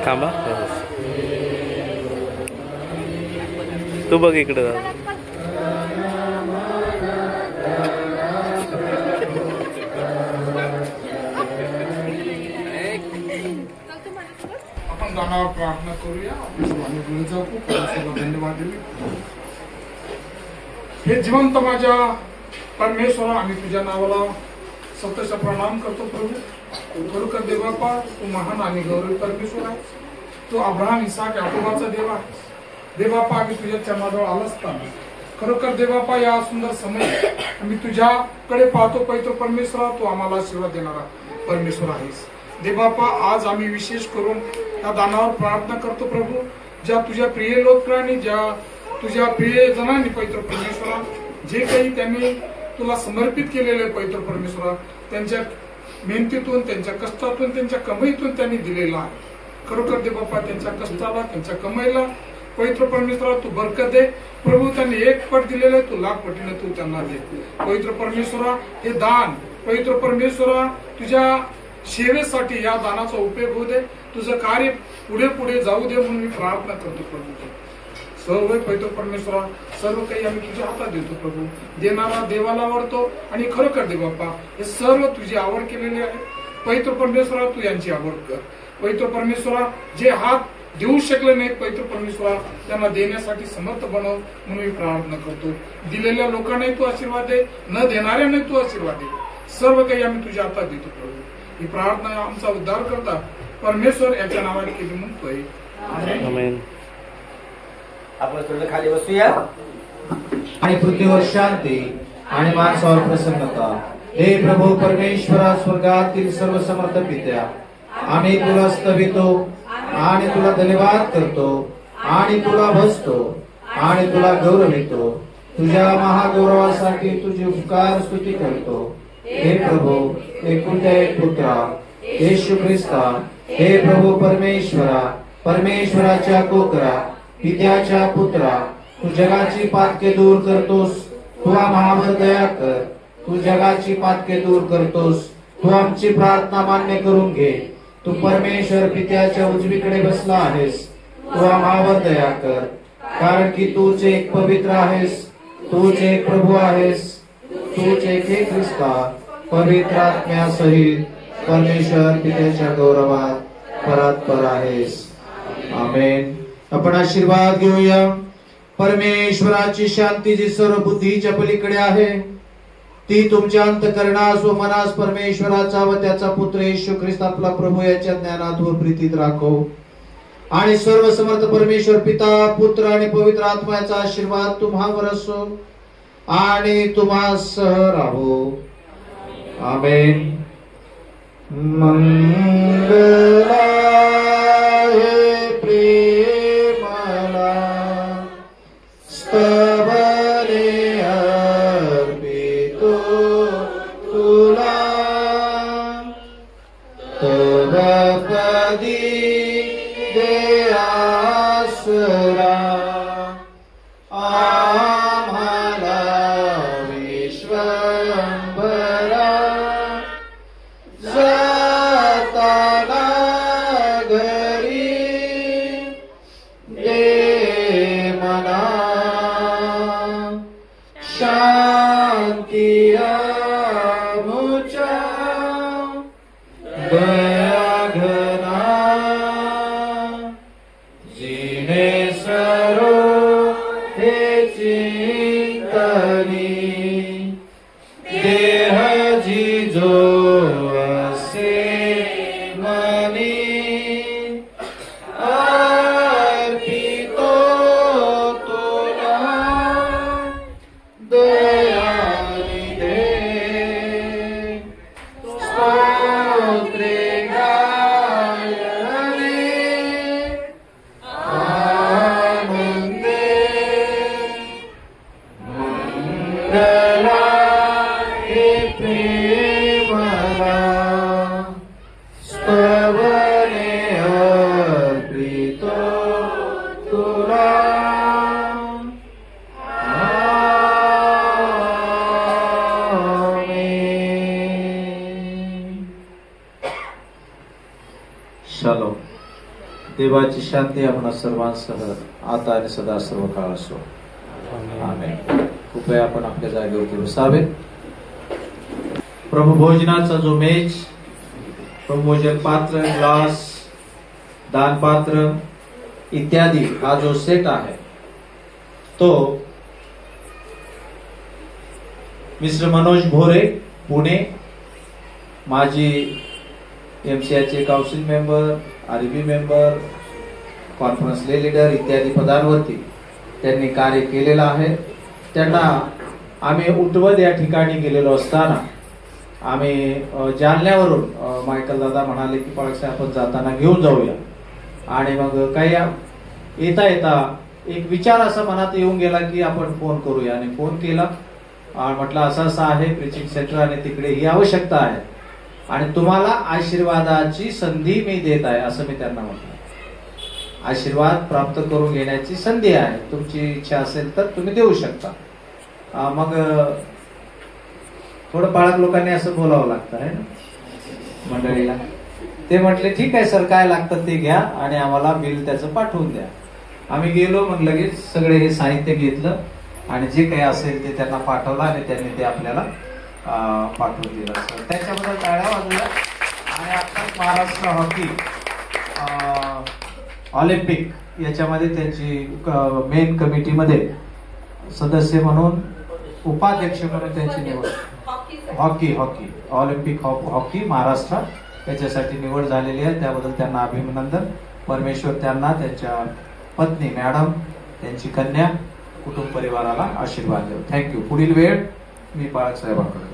F: थांबा. तू बघ इकडे जा.
C: आपण गाण्यावर प्रार्थना करूया. आपण सर्वांनी घेऊन जाऊ. सर्व धन्यवाद देऊ. हे जिवंत माझ्या परमेश्वरा, आम्ही तुझ्या नावाला सतत प्रणाम करतो प्रभू. खरोखर देवबापा, तू महान आणि गौरवी परमेश्वर आहे. तू अब्राहम, इसाक, याकोबाचा देव आहे. देवबापा, आम्ही तुझ्या चरणाजवळ आलो असताना खरोखर देवबापा या सुंदर समय आम्ही तुझ्याकडे पाहतो. पवित्र परमेश्वरा, तू आम्हाला आशीर्वाद देणारा परमेश्वर आहेस. देवबापा, आज आम्ही विशेष करून या दानावर प्रार्थना करतो प्रभू. ज्या तुझ्या प्रिय लोकांनी, ज्या तुझ्या प्रिय जनांनी पवित्र परमेश्वरा जे काही त्यांनी तुला समर्पित केलेले पवित्र परमेश्वरा, त्यांच्या मेहनतीतून, त्यांच्या कष्टातून, त्यांच्या कमाईतून त्यांनी दिलेला आहे. खरोखर देवबापा, त्यांच्या कष्टाला, त्यांच्या कमाईला पवित्र परमेश्वरा तू बरकत दे प्रभू. त्यांनी एक पट दिलेलं, तू लाख पटीने तू त्यांना दे पवित्र परमेश्वरा. हे दान पवित्र परमेश्वरा तुझ्या सेवेसाठी या दानाचा उपयोग होऊ दे. तुझं कार्य पुढे पुढे जाऊ दे म्हणून मी प्रार्थना करतो प्रभू. सर्व पवित्र परमेश्वरा, सर्व काही आम्ही तुझ्या हातात देतो प्रभू. देणारा देवाला आवडतो आणि खरोखर देवबापा हे सर्व तुझी आवड केलेली आहे. पवित्र परमेश्वरा, तू यांची आवड कर. पवित्र परमेश्वरा, जे हात देऊ शकले नाहीत पवित्र परमेश्वरा, त्यांना देण्यासाठी समर्थ बनव म्हणून मी प्रार्थना करतो. दिलेल्या लोकांनाही तू आशीर्वाद दे, न देणाऱ्यांनाही तू आशीर्वाद दे. सर्व काही आम्ही तुझ्या हातात देतो प्रभू. ही प्रार्थना आमचा उद्धार करता परमेश्वर याच्या नावाने केली म्हणतोय.
F: आमेन.
A: आपण थोडं खाली बसूया.
B: आणि पृथ्वीवर शांती आणि माणसावर प्रसन्नता. हे प्रभू परमेश्वरा, स्वर्गातील सर्व समर्थ पित्या, आम्ही तुला स्तवितो आणि तुला धन्यवाद करतो आणि तुला भजतो आणि तुला गौरवितो. तुझ्या महागौरवासाठी तुझी उपकार स्तुती करतो. हे प्रभू, एकुलत्या एक पुत्रा येशू ख्रिस्ता, हे प्रभू परमेश्वरा, परमेश्वराच्या कोकरा, पित्याच्या पुत्रा, तू जगाची पातके दूर करतोस. तू आम्हावर दया कर. तू जगाची पातके दूर करतोस. तू आमची प्रार्थना मान्य करून घे. तू परमेश्वर पित्याच्या उजवीकडे बसला आहेस. तू आम्हावर दया कर, कारण की तूच एक पवित्र आहेस. तूच एक प्रभू आहेस. तूच एक हे ख्रिस्ता पवित्र आत्म्यासहित परमेश्वर पित्याच्या गौरवात परात्पर आहेस. आमेन. आपण आशीर्वाद घेऊया. परमेश्वराची शांती जी सर्व बुद्धीच्या पलीकडे आहे, ती तुमच्या अंतःकरणास व मनास परमेश्वराचा व त्याचा पुत्र येशू ख्रिस्त आपला प्रभू याच्या ज्ञानात व प्रीतीत राखो. आणि सर्व समर्थ परमेश्वर पिता, पुत्र आणि पवित्र आत्म्याचा आशीर्वाद तुम्हावर असो आणि तुम्हासह राहो. आमेन. मंगलाय प्रेमला स्तवने अर्पितो तुला, तव पदी दे आसरा. आम्हाला विश्वंभरा जाताना घरी दे मना शांती आमुच्या दया घना. जिने सरो हे चिंतनी देह जिजो असे मनी अर्पितो तुला दयानी दे. स्तोत्रे गायने आनंदे मंगल देवाची शांती आपणा सर्वांसह आता आणि सदा सर्व काळ असो. आमेन. कृपया आपण आपल्या जागेवरती बसावे. प्रभू भोजनाचा जो मेज, प्रभू भोजन पात्र, ग्लास, दानपात्र इत्यादी हा जो सेट आहे तो मिस्टर मनोज भोरे पुणे, माजी MCIचे council member, REB member, conference leader इत्यादी पदांवरती त्यांनी कार्य केलेलं आहे. त्यांना आम्ही उटवद या ठिकाणी गेलेलो असताना आम्ही जालन्यावरून मायकल दादा म्हणाले की पाळसाहेब आपण जाताना घेऊन जाऊया. आणि मग काही येता येता एक विचार असा मनात येऊन गेला की आपण फोन करूया. आणि फोन केला, म्हटलं असं असं आहे प्रीचिंग सेंटर आणि तिकडे ही आवश्यकता आहे आणि तुम्हाला आशीर्वादाची संधी मी देत आहे असं मी त्यांना म्हटलं. आशीर्वाद प्राप्त करून घेण्याची संधी आहे, तुमची इच्छा असेल तर तुम्ही देऊ शकता. मग थोडं पाळक लोकांनी असं बोलावं लागतं आहे ना मंडळीला. ते म्हटले ठीक आहे सर, काय लागतं ते घ्या आणि आम्हाला बिल त्याचं पाठवून द्या. आम्ही गेलो, मग लगेच सगळे हे साहित्य घेतलं आणि जे काही असेल ते त्यांना पाठवलं आणि त्यांनी ते आपल्याला पाठवून दिलं. त्याच्याबद्दल टाळ्या वाजवल्या. आणि आता महाराष्ट्र हॉकी ऑलिम्पिक याच्यामध्ये त्यांची मेन कमिटीमध्ये सदस्य म्हणून, उपाध्यक्ष म्हणून त्यांची निवड, हॉकी ऑलिम्पिक हॉकी महाराष्ट्र याच्यासाठी निवड झालेली आहे. त्याबद्दल त्यांना अभिनंदन. परमेश्वर त्यांना, त्यांच्या पत्नी मॅडम, त्यांची कन्या, कुटुंब परिवाराला आशीर्वाद देऊ. थँक्यू. पुढील वेळ मी पाळक साहेबांकडे.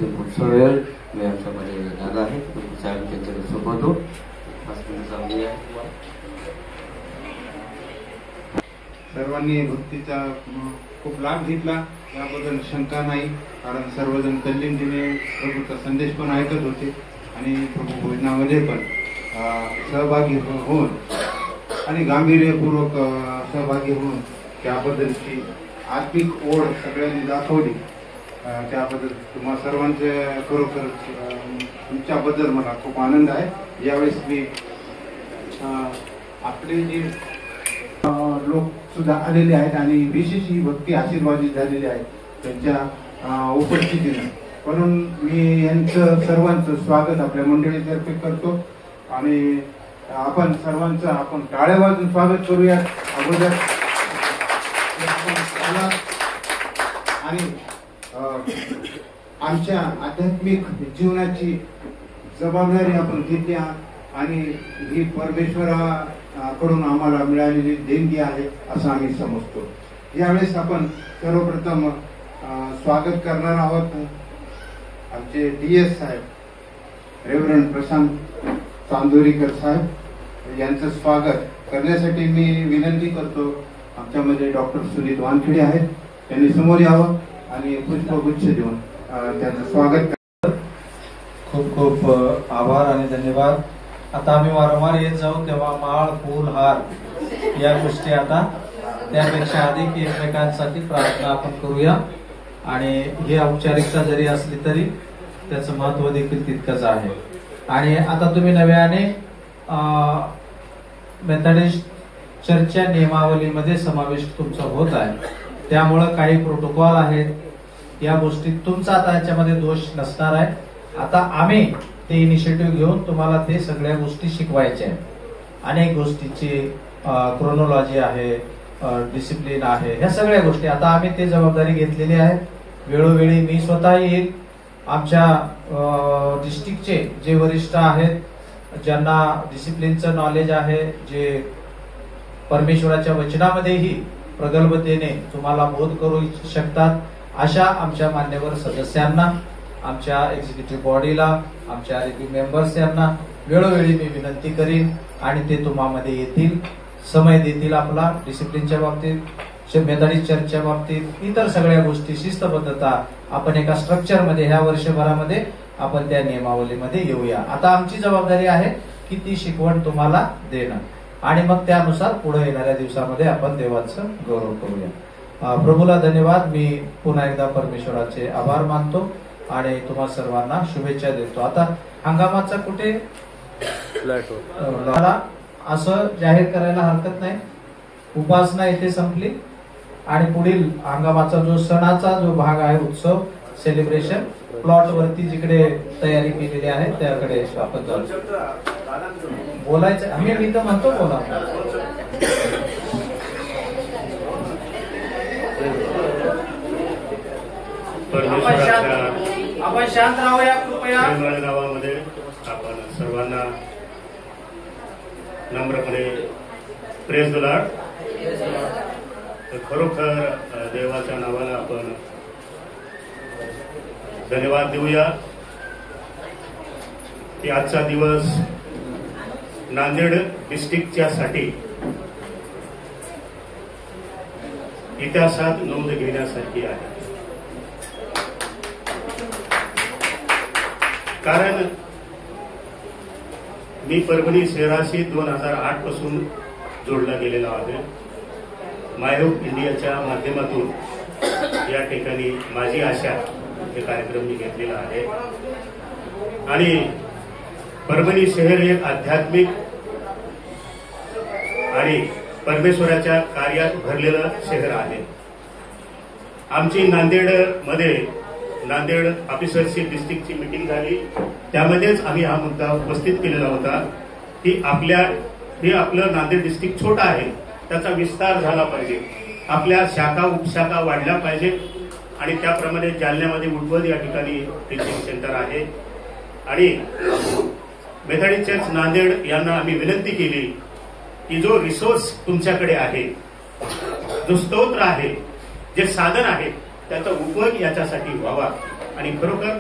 E: पुढचा वेळ मी आमच्यामध्ये येणार आहे. साहेब त्यांच्याकडे सोबत हो.
I: सर्वांनी भक्तीचा खूप लाभ घेतला याबद्दल शंका नाही, कारण सर्वजण तल्लीनतेने प्रभूचा संदेश पण ऐकत होते आणि प्रभू भोजनामध्ये पण सहभागी होऊन आणि गांभीर्यपूर्वक सहभागी होऊन त्याबद्दलची आत्मिक ओढ सगळ्यांनी दाखवली. त्याबद्दल तुम्हा सर्वांचे खरोखर तुमच्याबद्दल मला खूप आनंद आहे. यावेळेस मी आपले जे लोक सुद्धा आलेले आहेत आणि विशेष ही भक्ती आशीर्वादित झालेली आहे त्यांच्या उपस्थितीनं, म्हणून मी यांचं सर्वांचं स्वागत आपल्या मंडळीतर्फे करतो. आणि आपण सर्वांचं आपण टाळ्या वाजून स्वागत करूया अगोदर. आणि आमच्या आध्यात्मिक जीवनाची जबाबदारी आपण घेतली आणि ही परमेश्वराकडून आम्हाला मिळालेली देणगी आहे असं आम्ही समजतो. यावेळेस आपण सर्वप्रथम स्वागत करणार आहोत आमचे DS साहेब, रेव्हरंड प्रशांत चांदोरीकर साहेब यांचं स्वागत करण्यासाठी मी विनंती करतो. आमच्यामध्ये डॉक्टर सुनील वानखेडे आहेत, त्यांनी समोर यावं आणि पुष्पगुच्छ देऊन त्यांचं स्वागत करतो.
B: खूप खूप आभार आणि धन्यवाद. आता आम्ही वारंवार येत जाऊ तेव्हा माळ, फूल, हार या गोष्टी आता त्यापेक्षा अधिक एकमेकांसाठी प्रार्थना आपण करूया. आणि ही औपचारिकता जरी असली तरी त्याचं महत्व देखील तितकंच आहे. आणि आता तुम्ही नव्याने मेथडिस्ट चर्चच्या नियमावलीमध्ये समावेश तुमचा होत आहे, त्यामुळं काही प्रोटोकॉल आहेत, या गोष्टीत तुमचा आता याच्यामध्ये दोष नसणार आहे. आता आम्ही ते इनिशिएटिव्ह घेऊन तुम्हाला ते सगळ्या गोष्टी शिकवायच्या आहेत. अनेक गोष्टीची क्रोनॉलॉजी आहे, डिसिप्लिन आहे, ह्या सगळ्या गोष्टी आता आम्ही ते जबाबदारी घेतलेली आहे. वेळोवेळी मी स्वतः येईल. आमच्या डिस्ट्रिक्टचे जे वरिष्ठ आहेत, ज्यांना डिसिप्लिनचं नॉलेज आहे, जे परमेश्वराच्या वचनामध्येही प्रगल्भतेने तुम्हाला बोध करू शकतात, अशा आमच्या मान्यवर सदस्यांना, आमच्या एक्झिक्युटिव्ह बॉडीला, आमच्या REB मेंबर्स यांना वेळोवेळी मी विनंती करीन आणि ते तुम्हामध्ये येतील, समय देतील आपला डिसिप्लिनच्या बाबतीत, मेथडिस्ट चर्चच्या बाबतीत, इतर सगळ्या गोष्टी, शिस्तबद्धता आपण एका स्ट्रक्चरमध्ये ह्या वर्षभरामध्ये आपण त्या नियमावलीमध्ये येऊया. आता आमची जबाबदारी आहे की ती शिकवण तुम्हाला देणं आणि मग त्यानुसार पुढे येणाऱ्या दिवसामध्ये आपण देवाचं गौरव करूया. प्रभूला धन्यवाद. मी पुन्हा एकदा परमेश्वराचे आभार मानतो आणि तुम्हा सर्वांना शुभेच्छा देतो. आता हंगामाचा कुठे
F: फ्लॅटवर.
B: मला असं जाहीर करायला हरकत नाही. उपासना येथे संपली आणि पुढील हंगामाचा जो सणाचा जो भाग आहे, उत्सव सेलिब्रेशन, प्लॉट वरती जिकडे तयारी केलेली आहे त्याकडे आपण जाऊ. बोलायचं मी तर म्हणतो बोला.
A: आपण शांत राहूया कृपया.
J: गावामध्ये आपण सर्वांना नम्रपणे प्रेस द लॉर्ड. खरोखर देवाच्या नावानं आपण धन्यवाद देऊया की आजचा दिवस नांदेड डिस्ट्रिक्टच्या साठी इतिहासात नोंद घेण्यासारखी आहे. कारण मी परभणी शहराशी 2008 पासून जोडला गेलेला आहे. मायहोप इंडियाच्या माध्यमातून या ठिकाणी माझी आशा हे कार्यक्रम मी घेतलेला आहे. आणि परभणी शहर एक आध्यात्मिक आणि परमेश्वराच्या कार्यात भरलेलं शहर आहे. आमची नांदेड ऑफिसरची डिस्ट्रिक्टची मीटिंग झाली. त्यामध्येच आम्ही हा मुद्दा उपस्थित केलेला होता की आपलं नांदेड डिस्ट्रिक्ट छोटा आहे, त्याचा विस्तार झाला पाहिजे, आपल्या शाखा उपशाखा वाढल्या पाहिजे. आणि त्याप्रमाणे जालन्यामध्ये उडवद या ठिकाणी टीचिंग सेंटर आहे. आणि मेथडिस्ट चर्च नांदेड यांना आम्ही विनंती केली की जो रिसोर्स तुमच्याकडे आहे, जो स्तोत्र आहे, जे साधन आहे, त्याचा उपयोग याच्यासाठी व्हावा. आणि खरोखर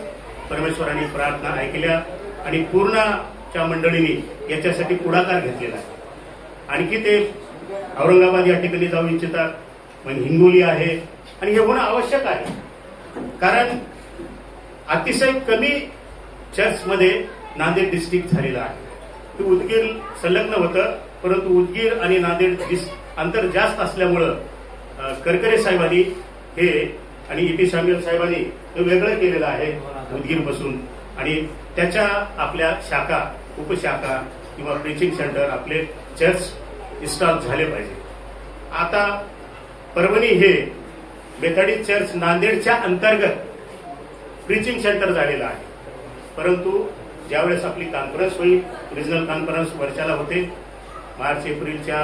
J: परमेश्वरांनी प्रार्थना ऐकल्या आणि पूर्णच्या मंडळींनी याच्यासाठी पुढाकार घेतलेला आहे. आणखी ते औरंगाबाद या ठिकाणी जाऊ इच्छितात, मग हिंगोली आहे. आणि हे होणं आवश्यक आहे. कारण अतिशय कमी चर्चमध्ये नांदेड डिस्ट्रिक्ट झालेला आहे. ते उदगीर संलग्न होतं, परंतु उदगीर आणि नांदेड अंतर जास्त असल्यामुळं करकरे साहेबांनी हे आणि ईपी साम्युअल साहेबांनी हे वेगळं केलेलं आहे उदगीरपासून. आणि त्याच्या आपल्या शाखा उपशाखा किंवा प्रीचिंग सेंटर आपले चर्च इन्स्टॉल झाले पाहिजे. आता परभणी हे मेथडिस्ट चर्च नांदेडच्या अंतर्गत प्रीचिंग सेंटर झालेलं आहे. परंतु ज्यावेळेस आपली कॉन्फरन्स होईल, रिजनल कॉन्फरन्स वर्षाला होते, मार्च एप्रिलच्या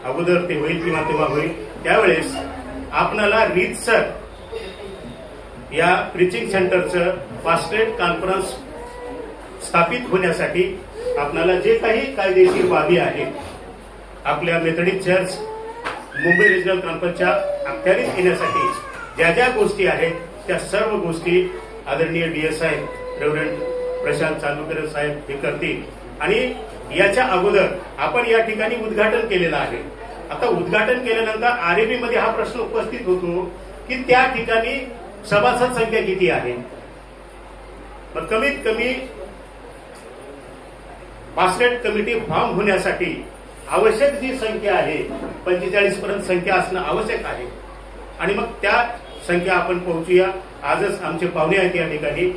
J: अगोदर ते होईल किंवा तेव्हा होईल, त्यावेळेस आपणाला रीतसर या प्रीचिंग सेंटरचं फास्ट्रेट कॉन्फरन्स स्थापित होण्यासाठी आपणाला जे काही कायदेशीर बाबी आहेत आपल्या मेथडिस्ट चर्च मुंबई रिजनल कॉन्फरन्सच्या अखत्यारीत येण्यासाठी ज्या ज्या गोष्टी आहेत त्या सर्व गोष्टी आदरणीय डीएस साहेब रेव्हरंड प्रशांत चांदूकर साहेब हे करतील. आणि याच्या अगोदर आपण या ठिकाणी उद्घाटन केलेलं आहे. आता उद्घाटन केल्यानंतर आरएबी मध्ये हा प्रश्न उपस्थित होतो की त्या ठिकाणी सभासद संख्या किती आहे. मग कमीत कमी फास्ट्रेट कमिटी फॉर्म होण्यासाठी आवश्यक जी संख्या आहे 45 पर्यंत संख्या असणं आवश्यक आहे. आणि मग त्या संख्या आपण पोहोचूया. आजच आमचे पाहुणे आहेत या ठिकाणी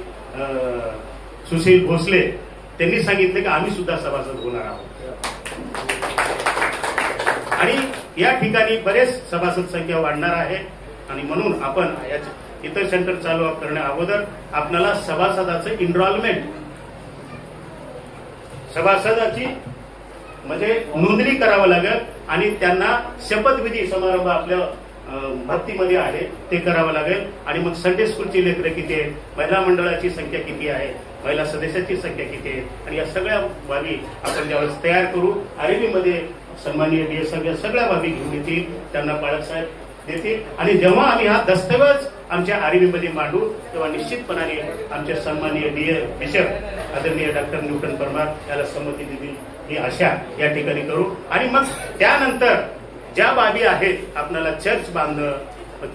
J: सुशील भोसले, त्यांनी सांगितले की आम्ही सुद्धा सभासद होणार आहोत. आणि या ठिकाणी बरेच सभासद संख्या वाढणार आहे. आणि म्हणून आपण इतर सेंटर चालू करण्या अगोदर आपल्याला सभासदाचं इनरोलमेंट, सभासदाची म्हणजे नोंदणी करावं लागेल. आणि त्यांना शपथविधी समारंभ आपल्या भक्तीमध्ये आहे ते करावं लागेल. आणि मग संडे स्कूलची लेकरं किती आहे, महिला मंडळाची संख्या किती आहे, महिला सदस्याची संख्या किती आहे, आणि या सगळ्या बाबी आपण ज्यावेळेस तयार करू, आरएबीमध्ये सन्माननीय डीएस साहेब या सगळ्या बाबी घेऊन येतील, त्यांना पाळक साहेब देतील. आणि जेव्हा आम्ही हा दस्तऐवज आमच्या आरएबीमध्ये मांडू तेव्हा निश्चितपणाने आमचे सन्माननीय बिशप आदरणीय डॉक्टर न्यूटन परमार याला संमती देतील ही आशा या ठिकाणी करू. आणि मग त्यानंतर ज्या बाबी आहेत आपल्याला चर्च बांधणं,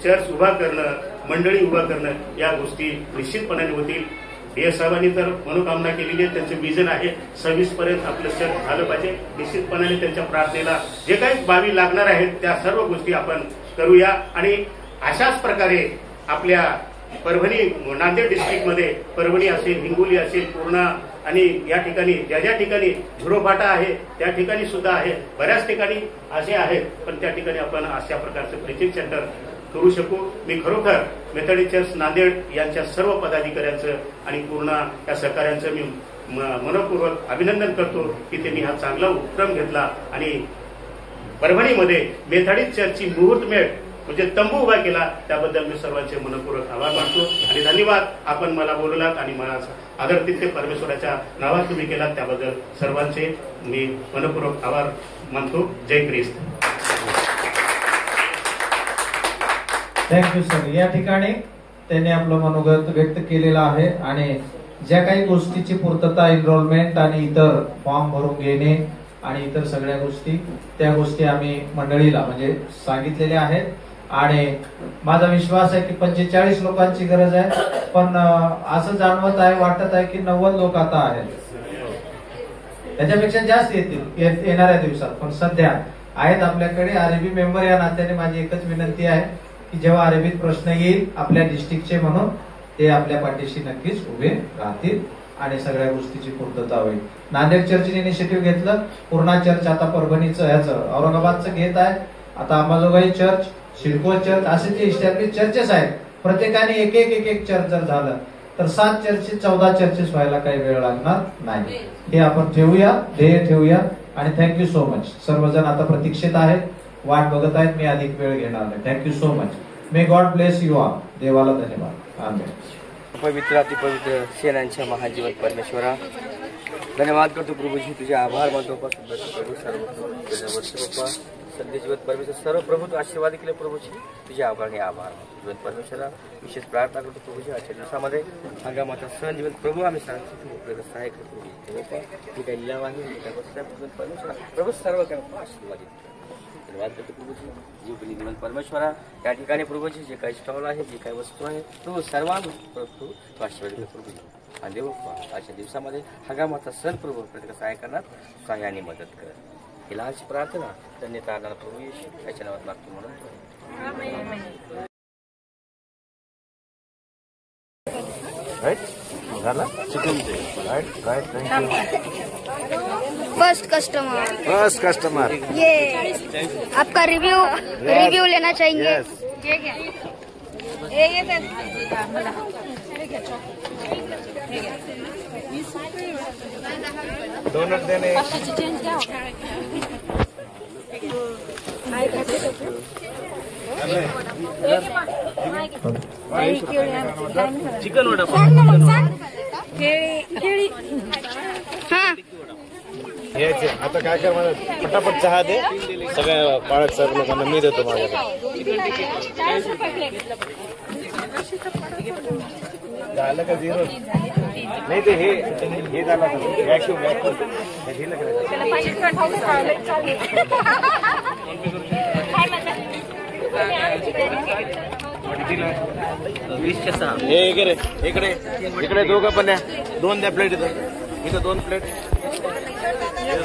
J: चर्च उभा करणं, मंडळी उभा करणं, या गोष्टी निश्चितपणाने होतील. डीएस साहेबांनी तर मनोकामना केलेली आहे, त्यांचं विजन आहे 26 पर्यंत आपलं चर्च झालं पाहिजे. निश्चितपणाने त्यांच्या प्रार्थनेला जे काही बाबी लागणार आहेत त्या सर्व गोष्टी आपण करूया. आणि अशाच प्रकारे आपल्या परभणी नांदेड डिस्ट्रिक्टमध्ये परभणी असेल, हिंगोली असेल, पूर्णा आणि या ठिकाणी ज्या ज्या ठिकाणी झुरोफाटा आहे त्या ठिकाणी सुद्धा आहे, बऱ्याच ठिकाणी असे आहेत, पण त्या ठिकाणी आपण अशा प्रकारचं ब्रिजिंग सेंटर करू शकू. मी खरोखर मेथडिस्ट चर्च नांदेड यांच्या सर्व पदाधिकाऱ्यांचं आणि पूर्ण या सहकाऱ्यांचं मी मनपूर्वक अभिनंदन करतो की त्यांनी हा चांगला उपक्रम घेतला आणि परभणीमध्ये मेथडिस्ट चर्चची मुहूर्तमेढ म्हणजे तंबू उभा केला. त्याबद्दल मी सर्वांचे मनपूर्वक आभार मानतो आणि धन्यवाद. आपण मला बोललात आणि मला आदर तिथे परमेश्वराच्या नावात तुम्ही केलात, त्याबद्दल सर्वांचे मी मनपूर्वक आभार मानतो. जय ख्रिस्त.
B: Thank you sir. या ठिकाणी त्यांनी आपलं मनोगत व्यक्त केलेलं आहे आणि ज्या काही गोष्टीची पूर्तता, एनरोलमेंट आणि इतर फॉर्म भरून घेणे आणि इतर सगळ्या गोष्टी, त्या गोष्टी आम्ही मंडळीला म्हणजे सांगितलेल्या आहेत आणि माझा विश्वास आहे की 45 लोकांची गरज आहे, पण असं जाणवत आहे, वाटत आहे की 90 लोक आता आहेत. त्याच्यापेक्षा जास्त येतील येणाऱ्या दिवसात, पण सध्या आहेत आपल्याकडे. आरबी मेंबर या नात्याने माझी एकच विनंती आहे की जेव्हा अरेबीत प्रश्न येईल आपल्या डिस्ट्रिक्टचे म्हणून ते आपल्या पाठीशी नक्कीच उभे राहतील आणि सगळ्या गोष्टीची पूर्तता होईल. नांदेड चर्चने इनिशिएटिव्ह घेतलं, पूर्णा चर्च आता परभणीचं ह्याचं औरंगाबादचं घेत आहे, आता अंबाजोगाई चर्च, सिडको चर्च, असे जे इस्टॅब्लिश चर्चेस आहेत प्रत्येकाने एक एक चर्च जर झालं तर 7 चर्चेस 14 चर्चेस व्हायला काही वेळ लागणार नाही. हे आपण ठेवूया, ध्येय ठेवूया आणि थँक्यू सो मच. सर्वजण आता प्रतीक्षेत आहेत, वाट बघत आहेत, मी अधिक वेळ घेणार नाही. Thank you so much. May God bless you all. देवाला धन्यवाद. आमेन.
E: पवित्र अतिपवित्र सेनांच्या महाजीवन परमेश्वरा, धन्यवाद करतो प्रभूजी, तुझे आभार मानतो प्रभू. सर्व सध्या जीवन परमेश्वर सर्व प्रभू तू आशीर्वाद केले प्रभूजी, तुझे आभार आणि आभार मानतो जीवन परमेश्वरा. विशेष प्रार्थना करतो प्रभूजी आजच्या दिवसामध्ये हंगामाचा सण जीवन प्रभू आम्ही सांगतो सहाय्य करतो. मी काही लिलाव आहे परमेश्वरा प्रभू सर्व काय आशीर्वादित धन्यवाद करतो प्रभूजी. जीवनी जीवन परमेश्वरा या ठिकाणी प्रभूजी जे काही स्टॉल आहे, जे काही वस्तू आहे, तो सर्वांना प्रभू तू आशीर्वाद प्रभूजी. आणि देव आजच्या दिवसामध्ये हंगामाचा सण प्रभू प्रत्येक सहाय्य करणार, सहाय्याने मदत कर. ही लहानशी प्रार्थना त्यांनी तारणारा प्रभू येशू याच्या नावात मागतो म्हणून.
K: फर्स्ट कस्टमर ये आपका रिव्यू लेना चाहेंगे.
L: डोनट देने
F: चिकन वडा
L: घ्यायचे. आता काय कर मला पटापट चहा दे, सगळ्या पाळत सर लोकांना मी देतो माझ्याकडे. झालं का 0 नाही ते हे झालं वॅक्यूम हे इकडे दोघं पण द्या, 2 द्या प्लेट. इथं 2 प्लेट,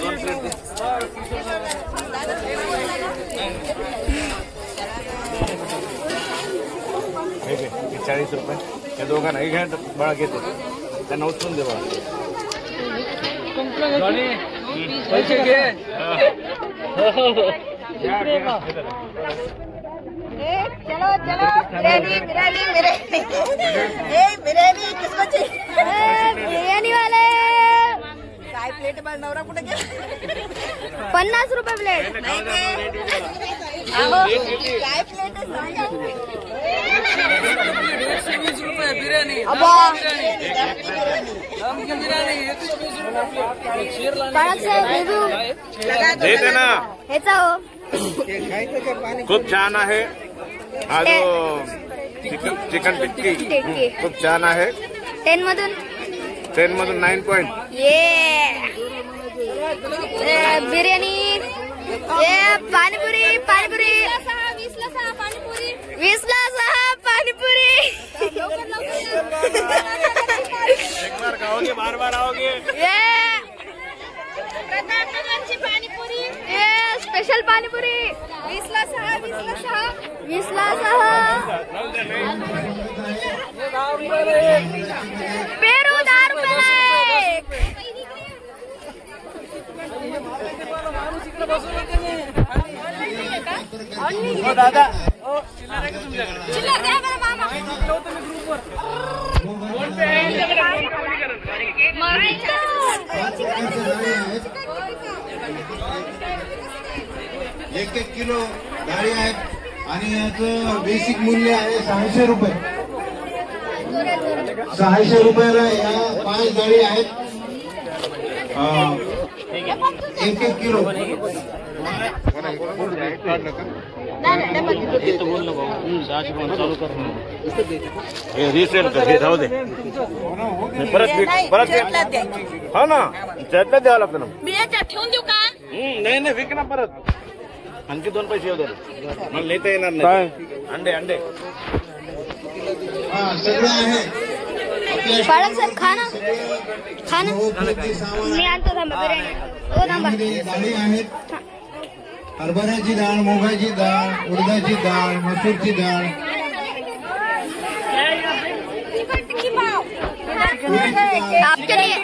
L: 2 प्लेट दे. 40 रुपये या दोघांना. हे घ्या बाळा, घेतो त्यांना उचलून दे बाळा. पैसे घे.
K: चलो किसको चाहिए? बिर्याणी वाले काय प्लेट बघ, नवरा कुठे गेला? 50 रुपये प्लेट. काय प्लेट
L: देते ना.
K: ह्याचा हो
L: खूप छान आहे. हा जो चिकन टिक्की खूप छान आहे.
K: 10 मधून
L: 9 पॉइंट.
K: बिर्याणी, पाणीपुरी 20ला 6 पाणीपुरी. 20ला 6 पाणीपुरी.
L: एक बार खाओगे बार आओगे.
K: पाणीपुरी स्पेशल पाणीपुरी 20ला 6 20ला 6 पेरू 10 रुपये.
L: दादा
K: चिल्लर द्या बरं मामा.
I: एक किलो डाळी आहेत आणि याचं बेसिक मूल्य आहे 600 रुपये. 600 रुपयाला या 5 डाळी आहेत. 1 किलो.
L: रिसेल कर, हे राहू दे. परत हा ना, त्यातला द्यावं लागतं ना.
K: मी याच्यात ठेवून देऊ का?
L: नाही नाही, विक ना परत. आणखी 2 पैसे येऊ दे. मला लिहिता येणार नाही. अंडे अंडे
I: सगळं आहे.
K: बाळक सर खाना खाना मी आणतो थांबा बिर्याणी. हो थांबा.
I: डाळी आहेत. हरभऱ्याची डाळ, मुगाची डाळ, उडदाची डाळ, मसूरची डाळ,
K: आपके लिए